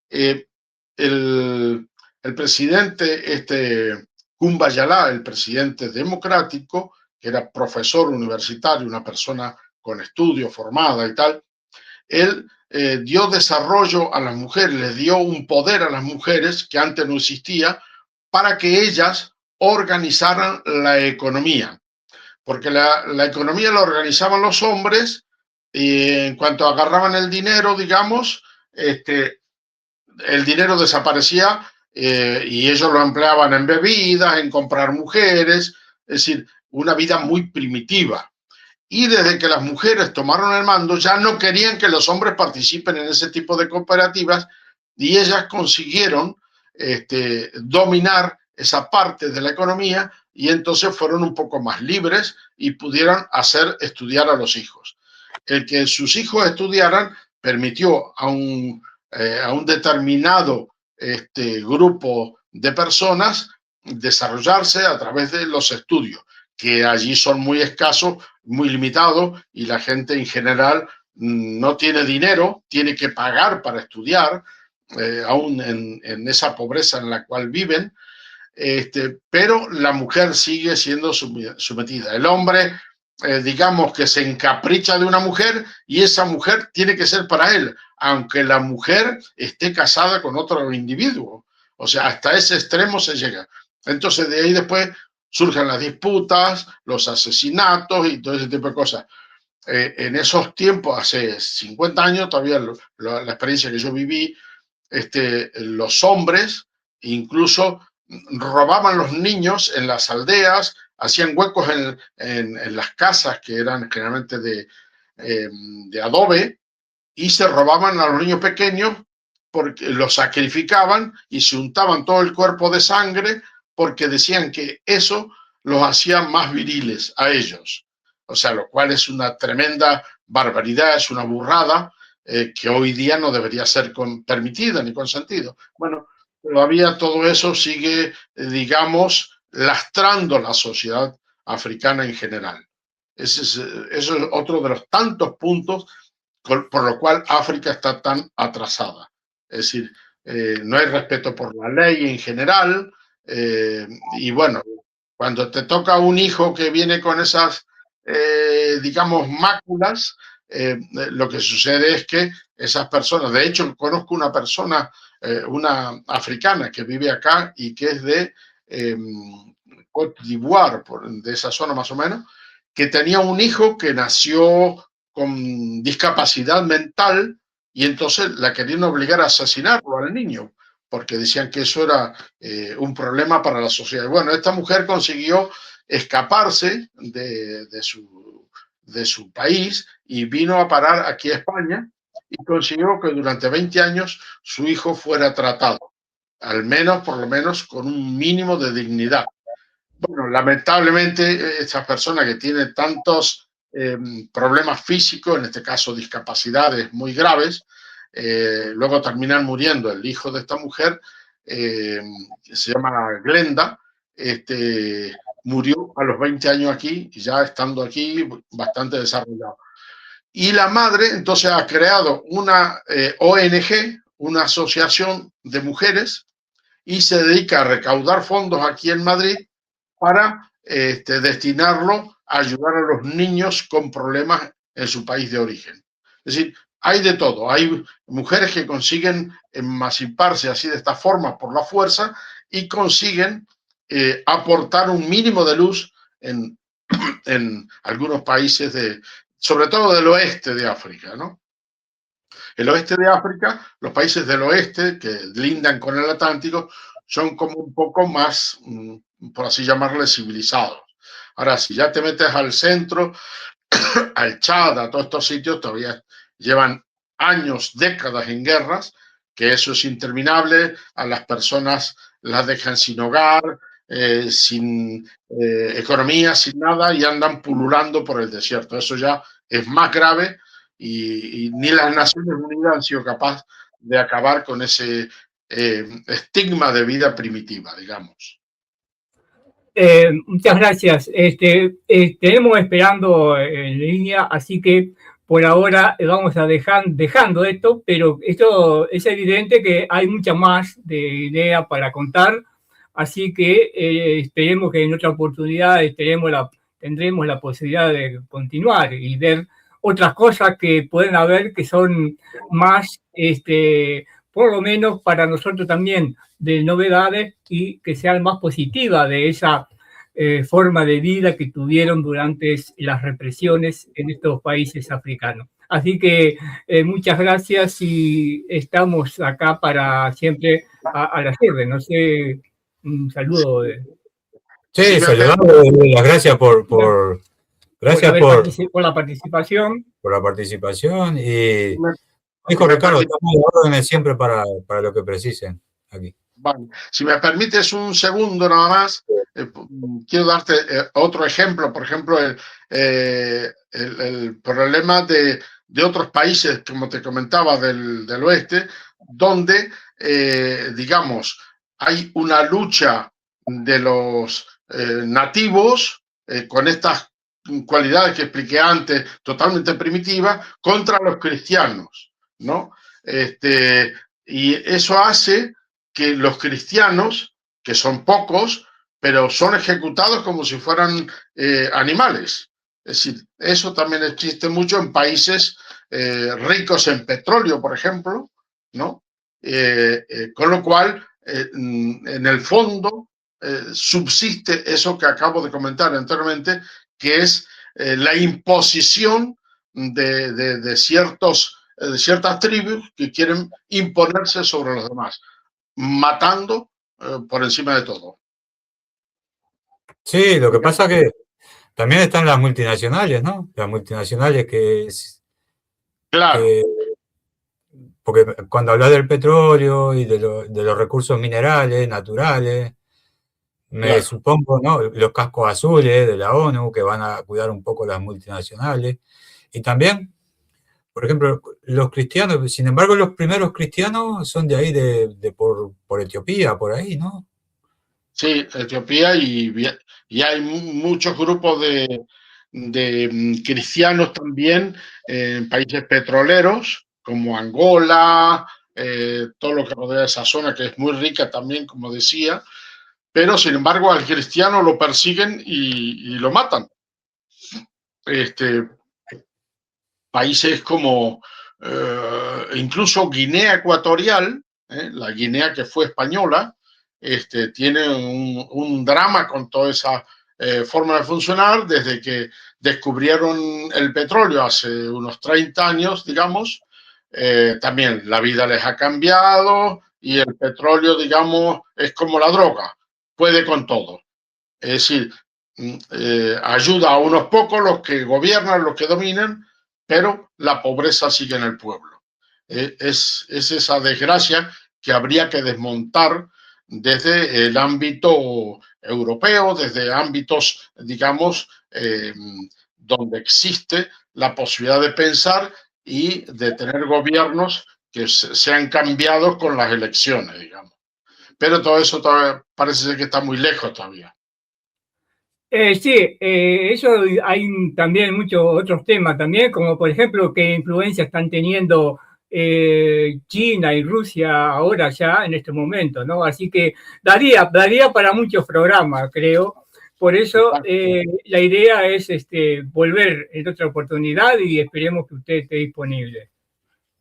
el, el presidente Kumbayalá, el presidente democrático, que era profesor universitario, una persona con estudio, formada y tal, él dio desarrollo a las mujeres, les dio un poder a las mujeres que antes no existía, para que ellas organizaran la economía. Porque la economía la organizaban los hombres, y en cuanto agarraban el dinero, digamos, el dinero desaparecía y ellos lo empleaban en bebidas, en comprar mujeres, es decir, una vida muy primitiva. Y desde que las mujeres tomaron el mando, ya no querían que los hombres participen en ese tipo de cooperativas, y ellas consiguieron dominar esa parte de la economía, y entonces fueron un poco más libres y pudieron hacer estudiar a los hijos. El que sus hijos estudiaran permitió a un determinado grupo de personas desarrollarse a través de los estudios, que allí son muy escasos, muy limitados, y la gente en general no tiene dinero, tiene que pagar para estudiar, aún en esa pobreza en la cual viven, pero la mujer sigue siendo sometida. El hombre, digamos que se encapricha de una mujer, y esa mujer tiene que ser para él, aunque la mujer esté casada con otro individuo. O sea, hasta ese extremo se llega. Entonces, de ahí después surgen las disputas, los asesinatos y todo ese tipo de cosas. En esos tiempos, hace 50 años, todavía la experiencia que yo viví, los hombres incluso robaban los niños en las aldeas, hacían huecos en las casas, que eran generalmente de adobe, y se robaban a los niños pequeños, porque los sacrificaban y se untaban todo el cuerpo de sangre, porque decían que eso los hacía más viriles a ellos. O sea, lo cual es una tremenda barbaridad, es una burrada, que hoy día no debería ser permitida ni consentido. Bueno, todavía todo eso sigue, digamos, lastrando la sociedad africana en general. Eso es otro de los tantos puntos por lo cual África está tan atrasada. Es decir, no hay respeto por la ley en general, y bueno, cuando te toca un hijo que viene con esas, digamos, máculas, lo que sucede es que esas personas, de hecho, conozco una persona, una africana que vive acá y que es de Côte d'Ivoire, de esa zona más o menos, que tenía un hijo que nació con discapacidad mental, y entonces la querían obligar a asesinarlo al niño, porque decían que eso era un problema para la sociedad. Bueno, esta mujer consiguió escaparse de su país y vino a parar aquí a España, y consiguió que durante 20 años su hijo fuera tratado, al menos, por lo menos, con un mínimo de dignidad. Bueno, lamentablemente, estas personas que tienen tantos problemas físicos, en este caso discapacidades muy graves, luego terminan muriendo. El hijo de esta mujer, que se llama Glenda, murió a los 20 años aquí, ya estando aquí bastante desarrollado. Y la madre entonces ha creado una ONG, una asociación de mujeres, y se dedica a recaudar fondos aquí en Madrid para destinarlo a ayudar a los niños con problemas en su país de origen. Es decir, hay de todo. Hay mujeres que consiguen emanciparse así de esta forma por la fuerza, y consiguen aportar un mínimo de luz en algunos países, sobre todo del oeste de África, ¿no? El oeste de África, los países del oeste que lindan con el Atlántico, son como un poco más, por así llamarle, civilizados. Ahora, si ya te metes al centro, al Chad, a todos estos sitios, todavía llevan años, décadas en guerras, que eso es interminable, a las personas las dejan sin hogar, sin economía, sin nada, y andan pululando por el desierto. Eso ya es más grave y ni las Naciones Unidas han sido capaces de acabar con ese estigma de vida primitiva, digamos. Muchas gracias. Tenemos esperando en línea, así que por ahora vamos a dejando esto, pero esto es evidente que hay mucha más de idea para contar, así que esperemos que en otra oportunidad tendremos la posibilidad de continuar y ver otras cosas que pueden haber que son más, por lo menos para nosotros también, de novedades y que sean más positivas de esa forma de vida que tuvieron durante las represiones en estos países africanos. Así que muchas gracias y estamos acá para siempre a las órdenes. No sé, un saludo. Sí, saludamos, las gracias gracias por la participación. Por la participación y dijo Ricardo, estamos de órdenes siempre para lo que precisen aquí. Vale. Si me permites un segundo nada más, quiero darte otro ejemplo, por ejemplo, el problema de otros países, como te comentaba, del oeste, donde, digamos, hay una lucha de los nativos con estas cualidades que expliqué antes, totalmente primitivas, contra los cristianos, ¿no? Y eso hace que los cristianos, que son pocos, pero son ejecutados como si fueran animales. Es decir, eso también existe mucho en países ricos en petróleo, por ejemplo, ¿no? Con lo cual, en el fondo, subsiste eso que acabo de comentar anteriormente, que es la imposición de ciertas tribus que quieren imponerse sobre los demás, matando por encima de todo. Sí, lo que pasa que también están las multinacionales, ¿no? Las multinacionales claro. Porque cuando hablas del petróleo y de los recursos minerales, naturales, me supongo, ¿no? Los cascos azules de la ONU que van a cuidar un poco las multinacionales. Y también, por ejemplo, los cristianos, sin embargo, los primeros cristianos son de ahí, por Etiopía, por ahí, ¿no? Sí, Etiopía y hay muchos grupos de cristianos también en países petroleros, como Angola, todo lo que rodea esa zona, que es muy rica también, como decía, pero sin embargo al cristiano lo persiguen y lo matan. Países como incluso Guinea Ecuatorial, la Guinea que fue española, tiene un drama con toda esa forma de funcionar desde que descubrieron el petróleo hace unos 30 años, digamos. También la vida les ha cambiado y el petróleo, digamos, es como la droga, puede con todo. Es decir, ayuda a unos pocos, los que gobiernan, los que dominan, pero la pobreza sigue en el pueblo. Es esa desgracia que habría que desmontar desde el ámbito europeo, desde ámbitos, digamos, donde existe la posibilidad de pensar y de tener gobiernos que sean cambiados con las elecciones, digamos. Pero todo eso todavía parece ser que está muy lejos todavía. Sí, eso hay también muchos otros temas también, como por ejemplo qué influencia están teniendo China y Rusia ahora ya en este momento, ¿no? Así que daría para muchos programas, creo. Por eso la idea es volver en otra oportunidad y esperemos que usted esté disponible.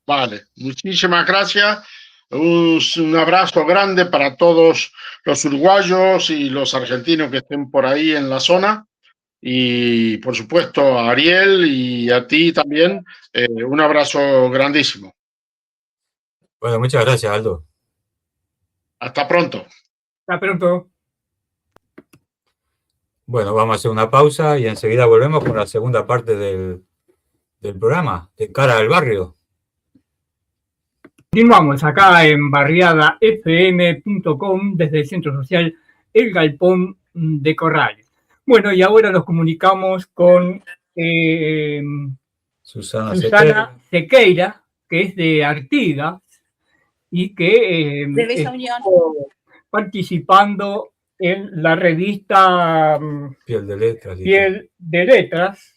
Vale, muchísimas gracias. Un abrazo grande para todos los uruguayos y los argentinos que estén por ahí en la zona. Y por supuesto a Ariel y a ti también, un abrazo grandísimo. Bueno, muchas gracias, Aldo. Hasta pronto. Hasta pronto. Bueno, vamos a hacer una pausa y enseguida volvemos con la segunda parte del programa, de cara al barrio. Continuamos acá en barriadafm.com desde el Centro Social El Galpón de Corrales. Bueno, y ahora nos comunicamos con Susana Sequeira, que es de Artigas y que de Bella Unión, participando en la revista Piel de Letras. Piel de Letras,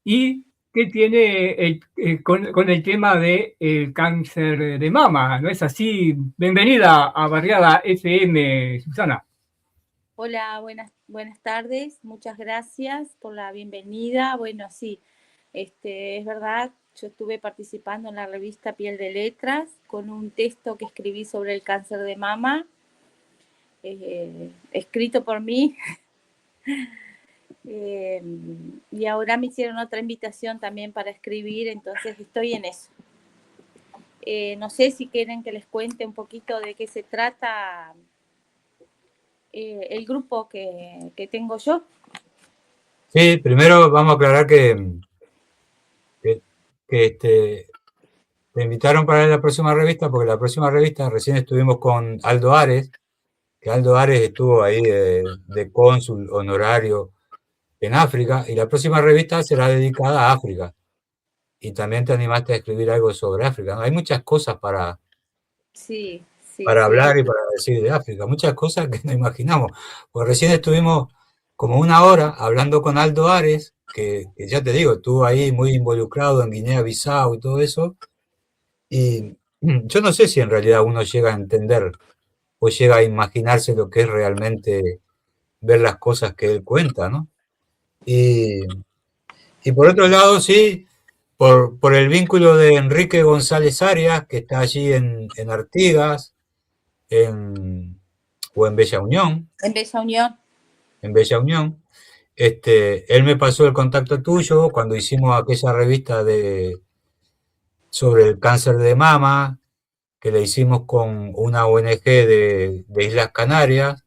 y que tiene con el tema del cáncer de mama, ¿no es así? Bienvenida a Barriada FM, Susana. Hola, buenas tardes, muchas gracias por la bienvenida. Bueno, sí, es verdad, yo estuve participando en la revista Piel de Letras con un texto que escribí sobre el cáncer de mama, escrito por mí. Y ahora me hicieron otra invitación también para escribir, entonces estoy en eso. No sé si quieren que les cuente un poquito de qué se trata el grupo que tengo yo. Sí, primero vamos a aclarar que te invitaron para la próxima revista, porque la próxima revista recién estuvimos con Aldo Ares, que Aldo Ares estuvo ahí de cónsul honorario en África, y la próxima revista será dedicada a África. Y también te animaste a escribir algo sobre África, ¿no? Hay muchas cosas para hablar y para decir de África, muchas cosas que no imaginamos. Pues recién estuvimos como una hora hablando con Aldo Ares, que ya te digo, estuvo ahí muy involucrado en Guinea-Bissau y todo eso, y yo no sé si en realidad uno llega a entender o llega a imaginarse lo que es realmente ver las cosas que él cuenta, ¿no? Y por otro lado, sí, por el vínculo de Enrique González Arias, que está allí en Artigas, o en Bella Unión. En Bella Unión. En Bella Unión. Él me pasó el contacto tuyo cuando hicimos aquella revista sobre el cáncer de mama, que le hicimos con una ONG de Islas Canarias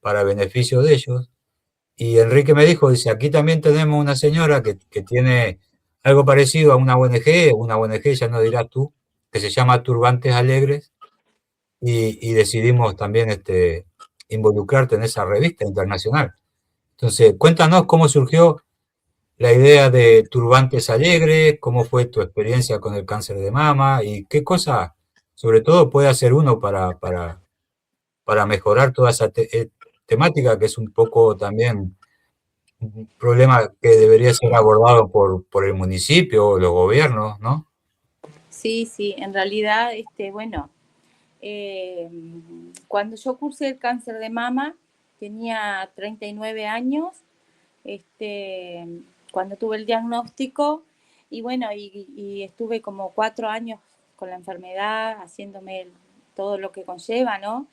para beneficio de ellos. Y Enrique me dijo, dice, aquí también tenemos una señora que tiene algo parecido a una ONG, ya no dirás tú, que se llama Turbantes Alegres, y decidimos también involucrarte en esa revista internacional. Entonces, cuéntanos cómo surgió la idea de Turbantes Alegres, cómo fue tu experiencia con el cáncer de mama y qué cosa, sobre todo, puede hacer uno para mejorar toda esa temática, que es un poco también un problema que debería ser abordado por el municipio o los gobiernos, ¿no? Sí, en realidad, bueno, cuando yo cursé el cáncer de mama, tenía 39 años, cuando tuve el diagnóstico, y bueno, y estuve como 4 años con la enfermedad, haciéndome todo lo que conlleva, ¿no?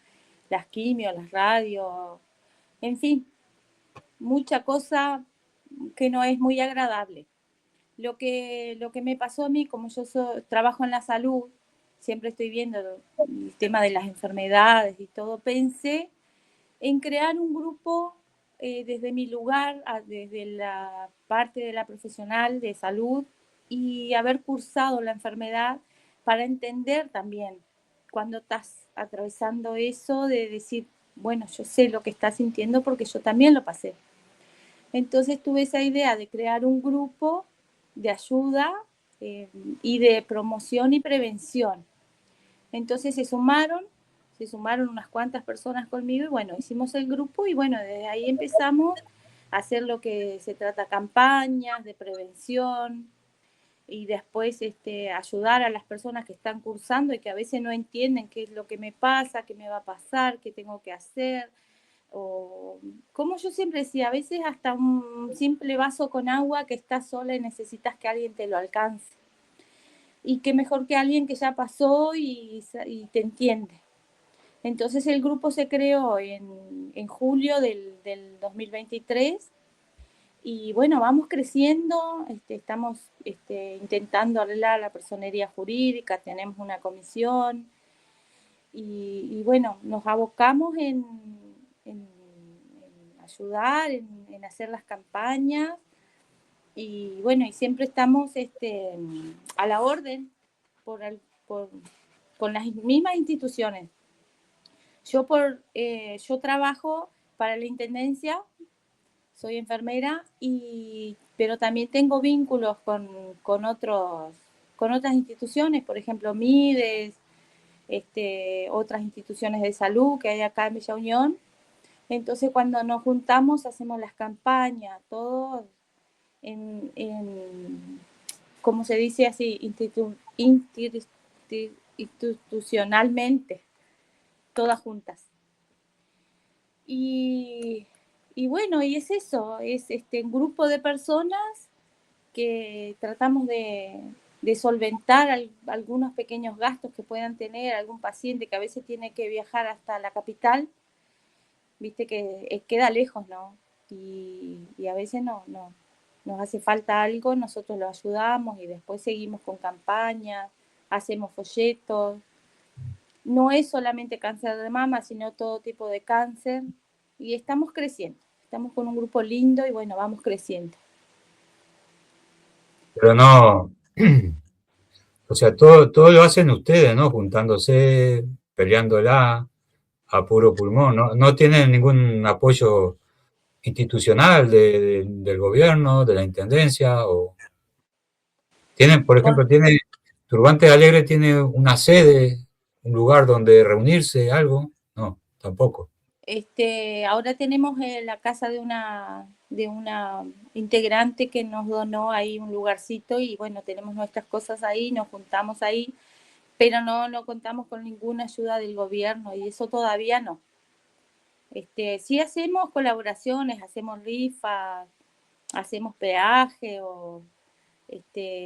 Las quimios, las radios, en fin, mucha cosa que no es muy agradable. Lo que me pasó a mí, como yo trabajo en la salud, siempre estoy viendo el tema de las enfermedades y todo, pensé en crear un grupo desde mi lugar, desde la parte de la profesional de salud, y haber cursado la enfermedad para entender también cuando estás atravesando eso, de decir, bueno, yo sé lo que estás sintiendo porque yo también lo pasé. Entonces tuve esa idea de crear un grupo de ayuda y de promoción y prevención. Entonces se sumaron unas cuantas personas conmigo y bueno, hicimos el grupo y bueno, desde ahí empezamos a hacer lo que se trata, campañas de prevención y después ayudar a las personas que están cursando y que a veces no entienden qué es lo que me pasa, qué me va a pasar, qué tengo que hacer. O como yo siempre decía, a veces hasta un simple vaso con agua que estás sola y necesitas que alguien te lo alcance. Y qué mejor que alguien que ya pasó y te entiende. Entonces el grupo se creó en julio del 2023 y bueno, vamos creciendo, estamos intentando arreglar la personería jurídica, tenemos una comisión y bueno, nos abocamos en ayudar, en hacer las campañas y bueno, y siempre estamos a la orden por con las mismas instituciones. Yo trabajo para la Intendencia, soy enfermera, pero también tengo vínculos con otras instituciones, por ejemplo, MIDES, otras instituciones de salud que hay acá en Bella Unión. Entonces, cuando nos juntamos, hacemos las campañas, todo ¿cómo se dice así? Institucionalmente, todas juntas. Y bueno, y es eso, es un grupo de personas que tratamos de solventar algunos pequeños gastos que puedan tener algún paciente que a veces tiene que viajar hasta la capital, viste que queda lejos, ¿no? Y a veces no nos hace falta algo, nosotros lo ayudamos y después seguimos con campañas, hacemos folletos. No es solamente cáncer de mama, sino todo tipo de cáncer. Y estamos creciendo. Estamos con un grupo lindo y bueno, vamos creciendo. Pero no, o sea, todo lo hacen ustedes, ¿no? Juntándose, peleándola a puro pulmón, ¿no? No tienen ningún apoyo institucional del gobierno, de la intendencia, o tienen, por ejemplo, Turbante Alegre tiene una sede, un lugar donde reunirse, algo, no, tampoco. Ahora tenemos la casa de una integrante que nos donó ahí un lugarcito y bueno, tenemos nuestras cosas ahí, nos juntamos ahí, pero no contamos con ninguna ayuda del gobierno y eso todavía no. Sí hacemos colaboraciones, hacemos rifas, hacemos peaje o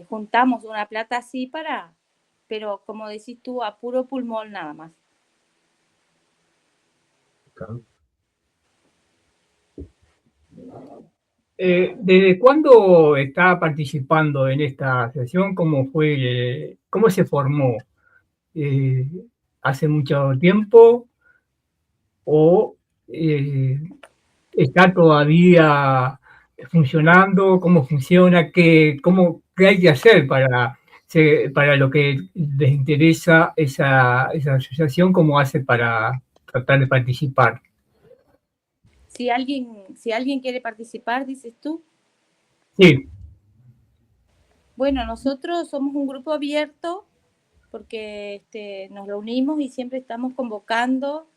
juntamos una plata así pero como decís tú, a puro pulmón nada más. Claro. ¿Desde cuándo está participando en esta asociación? ¿Cómo se formó? ¿Hace mucho tiempo? ¿O está todavía funcionando? ¿Cómo funciona? ¿Qué hay que hacer para lo que les interesa esa asociación? ¿Cómo hace para tratar de participar? Si alguien quiere participar, dices tú. Sí. Bueno, nosotros somos un grupo abierto porque nos reunimos y siempre estamos convocando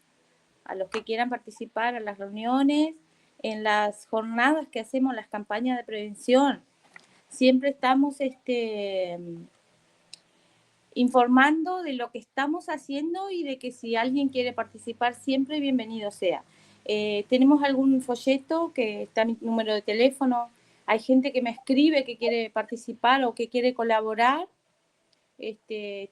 a los que quieran participar a las reuniones, en las jornadas que hacemos, las campañas de prevención. Siempre estamos informando de lo que estamos haciendo y de que si alguien quiere participar, siempre bienvenido sea. Tenemos algún folleto que está mi número de teléfono. Hay gente que me escribe que quiere participar o que quiere colaborar.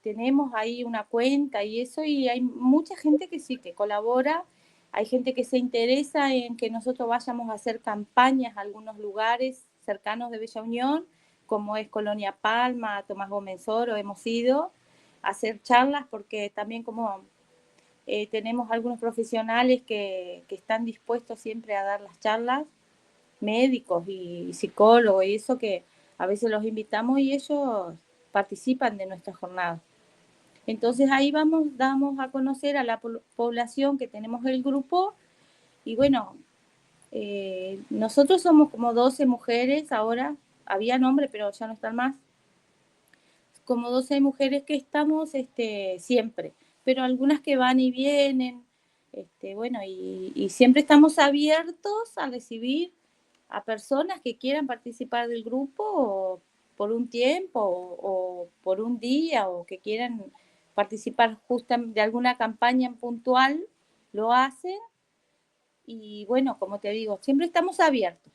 Tenemos ahí una cuenta y eso, y hay mucha gente que sí, que colabora. Hay gente que se interesa en que nosotros vayamos a hacer campañas a algunos lugares cercanos de Bella Unión, como es Colonia Palma, Tomás Gómez Oro, hemos ido a hacer charlas porque también como tenemos algunos profesionales que están dispuestos siempre a dar las charlas, médicos y psicólogos y eso, que a veces los invitamos y ellos participan de nuestra jornada. Entonces ahí damos a conocer a la población que tenemos el grupo y bueno, nosotros somos como 12 mujeres ahora, habían hombres pero ya no están más, como 12 mujeres que estamos siempre, pero algunas que van y vienen, bueno, y siempre estamos abiertos a recibir a personas que quieran participar del grupo o por un tiempo o por un día o que quieran participar justamente de alguna campaña puntual, lo hacen y bueno, como te digo, siempre estamos abiertos.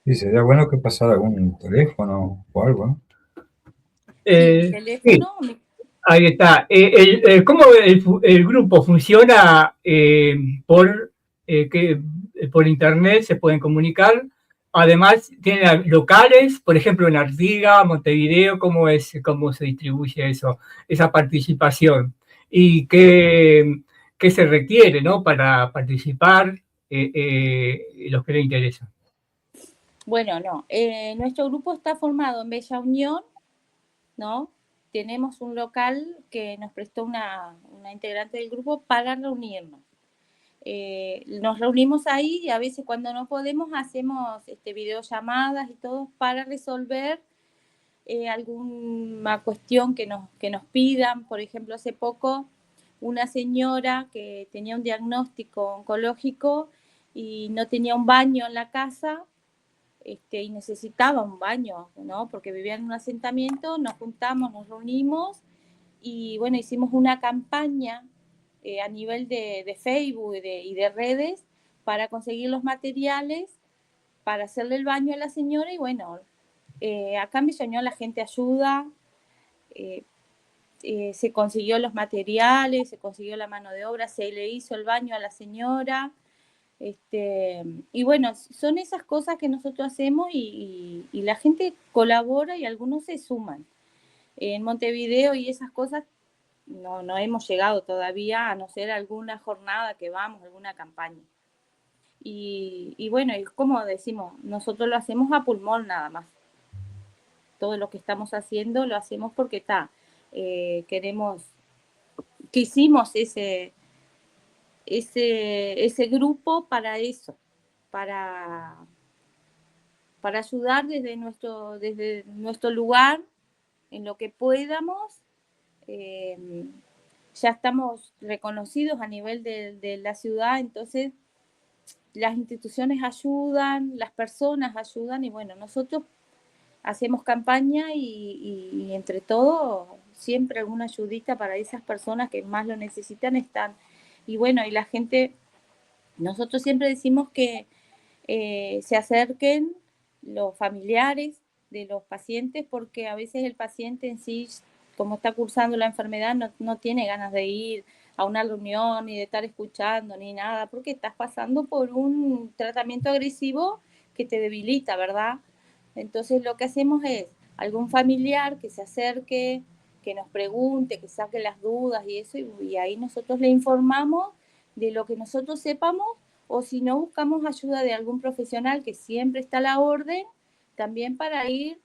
Sí, sería bueno que pasara algún teléfono o algo, ¿no? Sí, teléfono. Sí. Ahí está. ¿Cómo el grupo funciona? Por internet se pueden comunicar. Además, tienen locales, por ejemplo, en Artigas, Montevideo. ¿Cómo se distribuye esa participación? ¿Y qué se requiere, ¿no? Para participar los que les interesa? Bueno, no. Nuestro grupo está formado en Bella Unión, ¿no? Tenemos un local que nos prestó una integrante del grupo para reunirnos. Nos reunimos ahí y a veces cuando no podemos hacemos videollamadas y todo para resolver alguna cuestión que nos pidan. Por ejemplo, hace poco una señora que tenía un diagnóstico oncológico y no tenía un baño en la casa, y necesitaba un baño, ¿no? Porque vivía en un asentamiento, nos juntamos, nos reunimos y bueno, hicimos una campaña a nivel de Facebook y de redes para conseguir los materiales para hacerle el baño a la señora y bueno, acá en Villañón la gente ayuda, se consiguió los materiales, se consiguió la mano de obra, se le hizo el baño a la señora. Y bueno, son esas cosas que nosotros hacemos y la gente colabora y algunos se suman. En Montevideo y esas cosas no hemos llegado todavía, a no ser alguna jornada que vamos, alguna campaña. Y bueno, es como decimos, nosotros lo hacemos a pulmón nada más. Todo lo que estamos haciendo lo hacemos porque quisimos ese grupo para eso, para ayudar desde nuestro lugar en lo que podamos. Ya estamos reconocidos a nivel de la ciudad, entonces las instituciones ayudan, las personas ayudan y bueno, nosotros hacemos campaña y entre todos siempre alguna ayudita para esas personas que más lo necesitan están. Y bueno, y la gente, nosotros siempre decimos que se acerquen los familiares de los pacientes porque a veces el paciente en sí, como está cursando la enfermedad, no tiene ganas de ir a una reunión ni de estar escuchando ni nada porque estás pasando por un tratamiento agresivo que te debilita, ¿verdad? Entonces lo que hacemos es algún familiar que se acerque, que nos pregunte, que saque las dudas y eso, y ahí nosotros le informamos de lo que nosotros sepamos, o si no, buscamos ayuda de algún profesional que siempre está a la orden, también para ir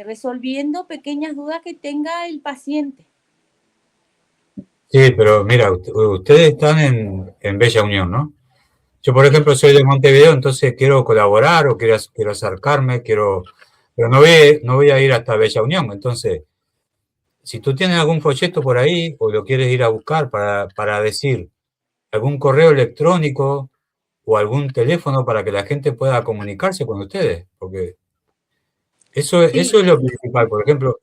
resolviendo pequeñas dudas que tenga el paciente. Sí, pero mira, ustedes están en Bella Unión, ¿no? Yo, por ejemplo, soy de Montevideo, entonces quiero colaborar o quiero acercarme, pero no voy a ir hasta Bella Unión. Entonces, si tú tienes algún folleto por ahí o lo quieres ir a buscar para decir algún correo electrónico o algún teléfono para que la gente pueda comunicarse con ustedes, porque eso es lo principal. Por ejemplo,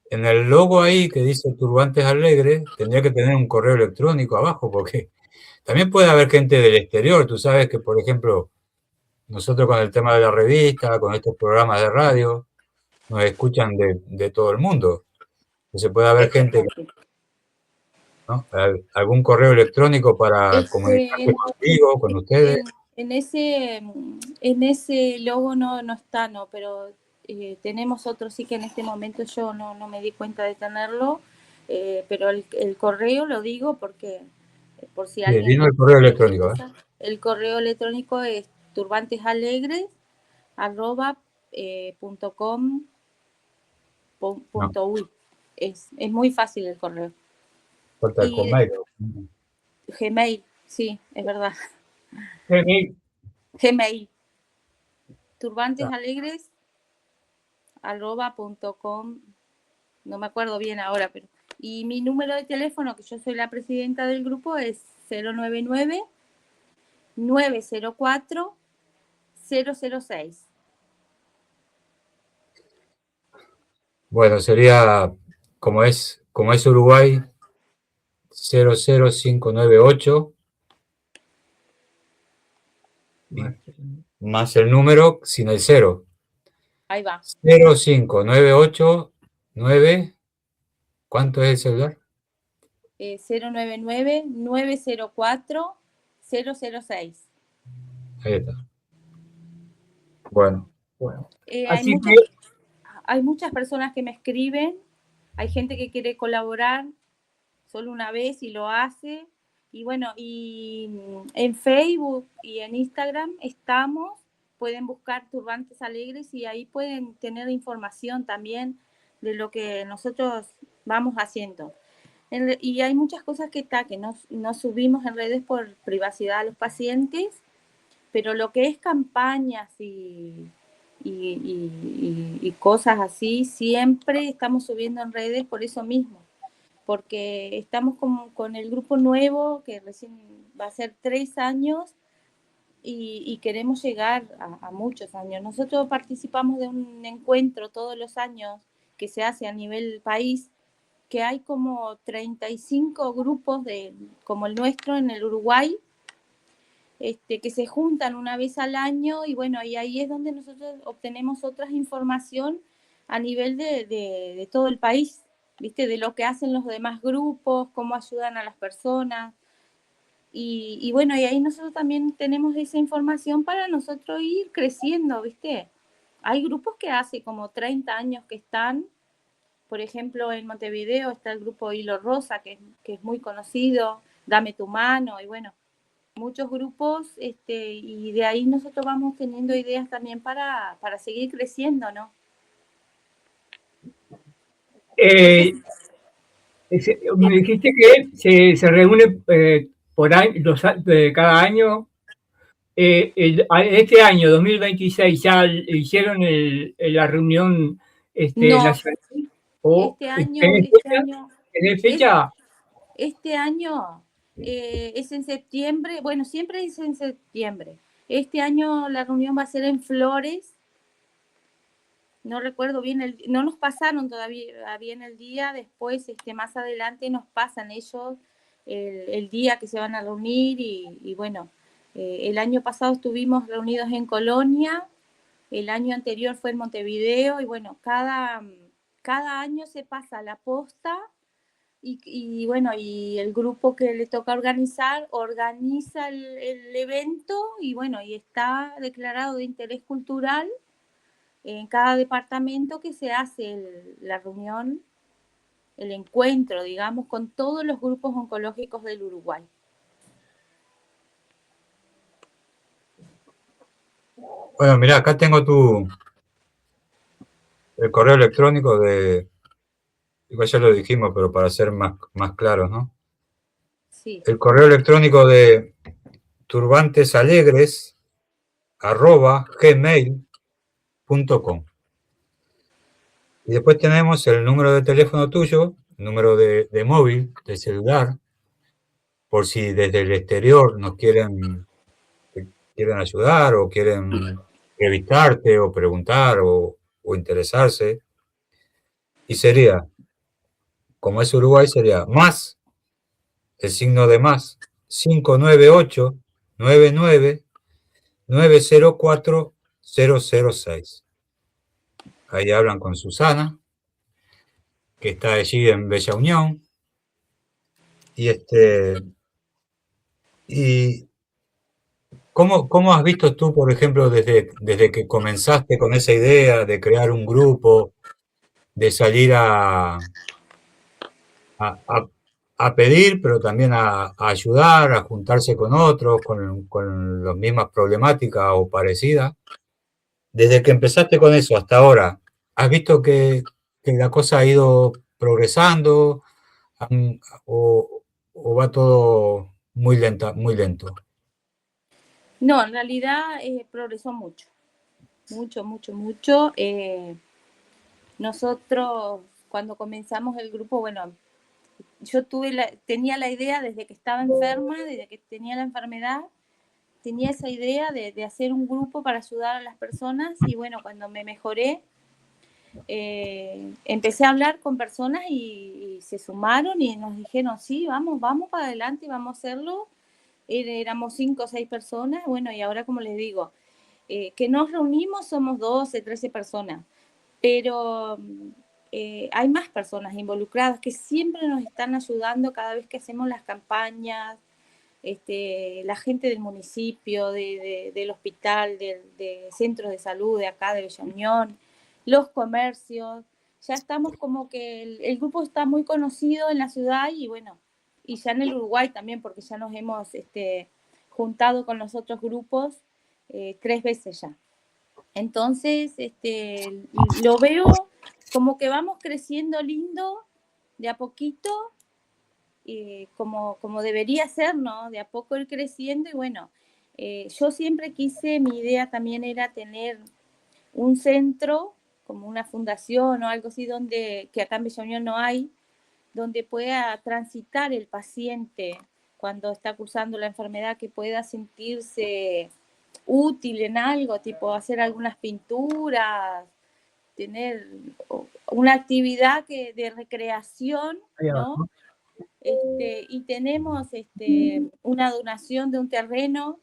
en el logo ahí que dice Turbantes Alegres, tendría que tener un correo electrónico abajo, porque también puede haber gente del exterior. Tú sabes que, por ejemplo, nosotros con el tema de la revista, con estos programas de radio, nos escuchan de todo el mundo. Entonces puede haber gente, ¿no? Algún correo electrónico para comunicarse contigo, con ustedes. En ese logo no está, no, pero tenemos otro sí que en este momento yo no me di cuenta de tenerlo, pero el correo lo digo porque por si alguien... Vino el correo electrónico, ¿eh? El correo electrónico es turbantesalegres@com.uy. Es muy fácil el correo. Falta el Gmail. Gmail, sí, es verdad. Gmail. turbantesalegres@com, no me acuerdo bien ahora, pero y mi número de teléfono, que yo soy la presidenta del grupo, es 099-904-006. Bueno, sería como es Uruguay, 00598 más el número sin el cero. Ahí va. 05989, ¿cuánto es el celular? 099-904-006. Ahí está. Bueno. Hay muchas personas que me escriben, hay gente que quiere colaborar solo una vez y lo hace. Y bueno, y en Facebook y en Instagram pueden buscar Turbantes Alegres y ahí pueden tener información también de lo que nosotros vamos haciendo. Y hay muchas cosas que no subimos en redes por privacidad a los pacientes, pero lo que es campañas y cosas así, siempre estamos subiendo en redes por eso mismo, porque estamos con el grupo nuevo, que recién va a ser 3 años, y queremos llegar a muchos años. Nosotros participamos de un encuentro todos los años que se hace a nivel país, que hay como 35 grupos como el nuestro en el Uruguay, que se juntan una vez al año, y bueno, y ahí es donde nosotros obtenemos otra información a nivel de todo el país, ¿viste? De lo que hacen los demás grupos, cómo ayudan a las personas. Y bueno, y ahí nosotros también tenemos esa información para nosotros ir creciendo, ¿viste? Hay grupos que hace como 30 años que están, por ejemplo, en Montevideo está el grupo Hilo Rosa, que es muy conocido, Dame tu mano, y bueno, muchos grupos, y de ahí nosotros vamos teniendo ideas también para seguir creciendo, ¿no? Me dijiste que se reúne por año, cada año. Este año, 2026, ¿ya hicieron la reunión No, nacional? ¿O ¿tenés fecha? Este año es en septiembre, bueno, siempre es en septiembre. Este año la reunión va a ser en Flores. No recuerdo bien, no nos pasaron todavía bien el día, después más adelante nos pasan ellos el día que se van a reunir, y bueno, el año pasado estuvimos reunidos en Colonia, el año anterior fue en Montevideo, y bueno, cada año se pasa la posta, y bueno, y el grupo que le toca organiza el evento, y bueno, y está declarado de interés cultural en cada departamento, que se hace la reunión, el encuentro, digamos, con todos los grupos oncológicos del Uruguay. Bueno, mirá, acá tengo el correo electrónico igual ya lo dijimos, pero para ser más claros, ¿no? Sí. El correo electrónico de turbantesalegres@gmail.com. Y después tenemos el número de teléfono tuyo, el número de móvil, de celular, por si desde el exterior nos quieren ayudar o quieren revisarte o preguntar o interesarse. Y sería, como es Uruguay, sería más, el signo de más, 598-99-904-006. Ahí hablan con Susana, que está allí en Bella Unión. Y ¿cómo has visto tú, por ejemplo, desde que comenzaste con esa idea de crear un grupo, de salir a pedir, pero también a ayudar, a juntarse con otros, con las mismas problemáticas o parecidas? Desde que empezaste con eso hasta ahora, ¿has visto que la cosa ha ido progresando o va todo muy lento? No, en realidad progresó mucho, mucho. Nosotros, cuando comenzamos el grupo, bueno, yo tenía la idea desde que estaba enferma, desde que tenía la enfermedad, tenía esa idea de hacer un grupo para ayudar a las personas, y bueno, cuando me mejoré, empecé a hablar con personas y se sumaron y nos dijeron, sí, vamos para adelante, vamos a hacerlo. Éramos 5 o 6 personas, bueno, y ahora, como les digo, que nos reunimos somos 12, 13 personas, pero hay más personas involucradas que siempre nos están ayudando cada vez que hacemos las campañas, la gente del municipio, del hospital, de centros de salud de acá de Bella Unión, los comercios. Ya estamos como que el grupo está muy conocido en la ciudad, y bueno, y ya en el Uruguay también, porque ya nos hemos juntado con los otros grupos 3 veces ya. Entonces, lo veo como que vamos creciendo lindo de a poquito, como debería ser, ¿no? De a poco ir creciendo y bueno, yo siempre quise, mi idea también era tener un centro, como una fundación o algo así, que acá en Bella Unión no hay, donde pueda transitar el paciente cuando está cursando la enfermedad, que pueda sentirse útil en algo, tipo hacer algunas pinturas, tener una actividad de recreación, ¿no? Y tenemos una donación de un terreno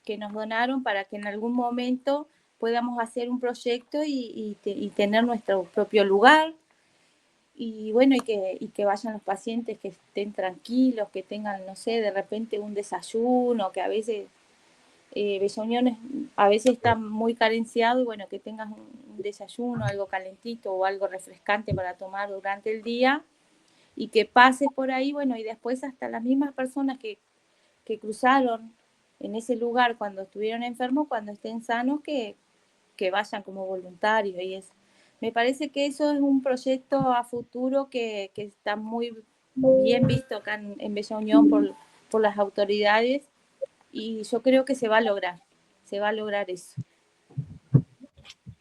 que nos donaron para que en algún momento podamos hacer un proyecto y tener nuestro propio lugar. Y bueno, y que vayan los pacientes, que estén tranquilos, que tengan, no sé, de repente un desayuno, que a veces Bella Unión a veces está muy carenciado, y bueno, que tengas un desayuno, algo calentito o algo refrescante para tomar durante el día, y que pases por ahí, bueno, y después hasta las mismas personas que cruzaron en ese lugar cuando estuvieron enfermos, cuando estén sanos, que vayan como voluntarios. Y me parece que eso es un proyecto a futuro que está muy bien visto acá en Bella Unión por las autoridades, y yo creo que se va a lograr eso.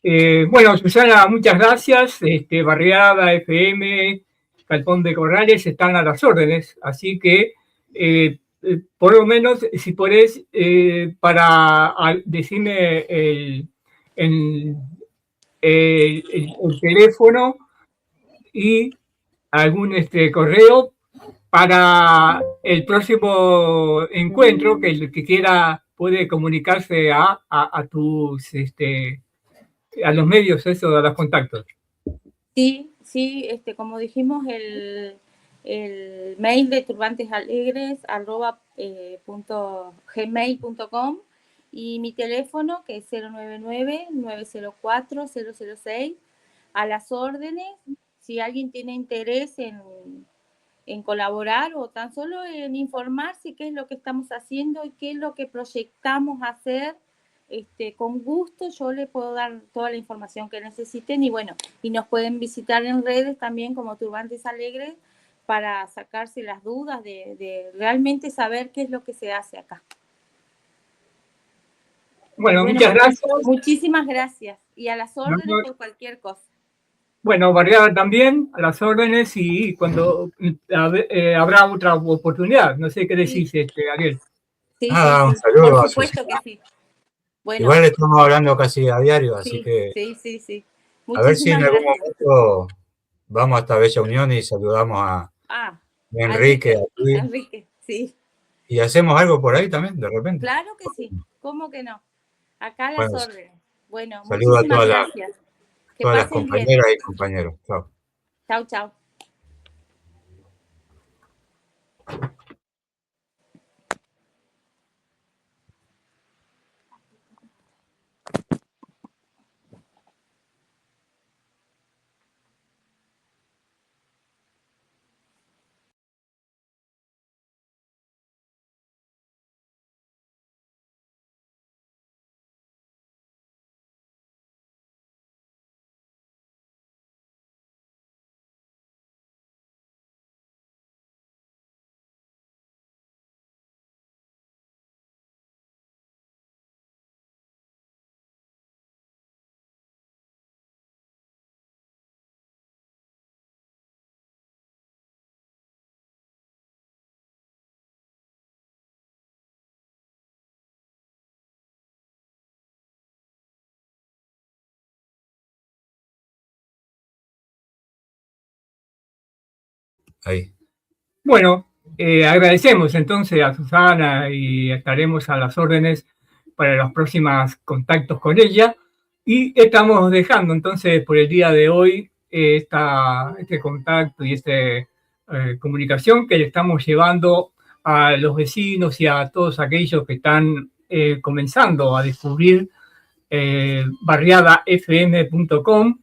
Bueno, Susana, muchas gracias. Barriada, FM, Galpón de Corrales están a las órdenes, así que por lo menos, si podés, para decirme el teléfono y algún correo para el próximo encuentro, que el que quiera puede comunicarse a tus a los medios, eso, a los contactos. Sí, como dijimos, el mail de turbantesalegres@gmail.com, y mi teléfono, que es 099-904-006, a las órdenes. Si alguien tiene interés en colaborar o tan solo en informarse qué es lo que estamos haciendo y qué es lo que proyectamos hacer, con gusto yo le puedo dar toda la información que necesiten. Y bueno, y nos pueden visitar en redes también como Turbantes Alegres, para sacarse las dudas de realmente saber qué es lo que se hace acá. Bueno, muchas gracias. Muchísimas gracias, y a las órdenes por cualquier cosa. Bueno, Barriada también, a las órdenes, y cuando habrá otra oportunidad. No sé qué decís, Ariel. Sí, un saludo. Por supuesto que sí. Bueno, igual estamos hablando casi a diario, así que sí. A ver si en algún momento vamos hasta Bella Unión y saludamos a Enrique. Enrique, sí. ¿Y hacemos algo por ahí también, de repente? Claro que sí, ¿cómo que no? Acá a las órdenes. Bueno, saludo a todas las compañeras y compañeros. Chao. Chao. Ahí. Bueno, agradecemos entonces a Susana, y estaremos a las órdenes para los próximos contactos con ella. Y estamos dejando entonces por el día de hoy este contacto y esta comunicación que le estamos llevando a los vecinos y a todos aquellos que están comenzando a descubrir barriadafm.com,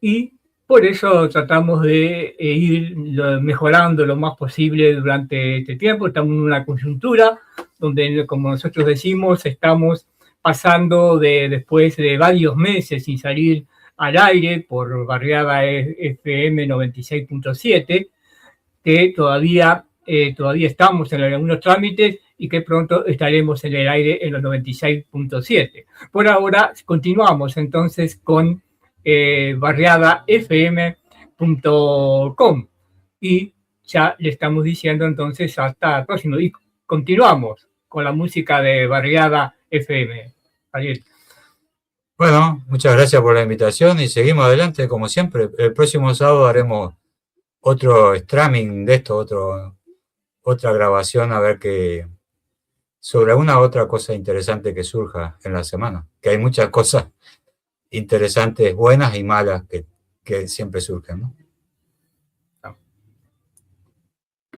y por eso tratamos de ir mejorando lo más posible durante este tiempo. Estamos en una coyuntura donde, como nosotros decimos, estamos pasando después de varios meses sin salir al aire por Barriada FM 96.7, que todavía estamos en algunos trámites y que pronto estaremos en el aire en los 96.7. Por ahora continuamos entonces con barriadafm.com y ya le estamos diciendo entonces hasta el próximo. Y continuamos con la música de Barriada FM. Ariel. Bueno, muchas gracias por la invitación y seguimos adelante como siempre. El próximo sábado haremos otro streaming de esto, otra grabación, a ver qué, sobre alguna otra cosa interesante que surja en la semana, que hay muchas cosas interesantes, buenas y malas que siempre surgen, ¿no?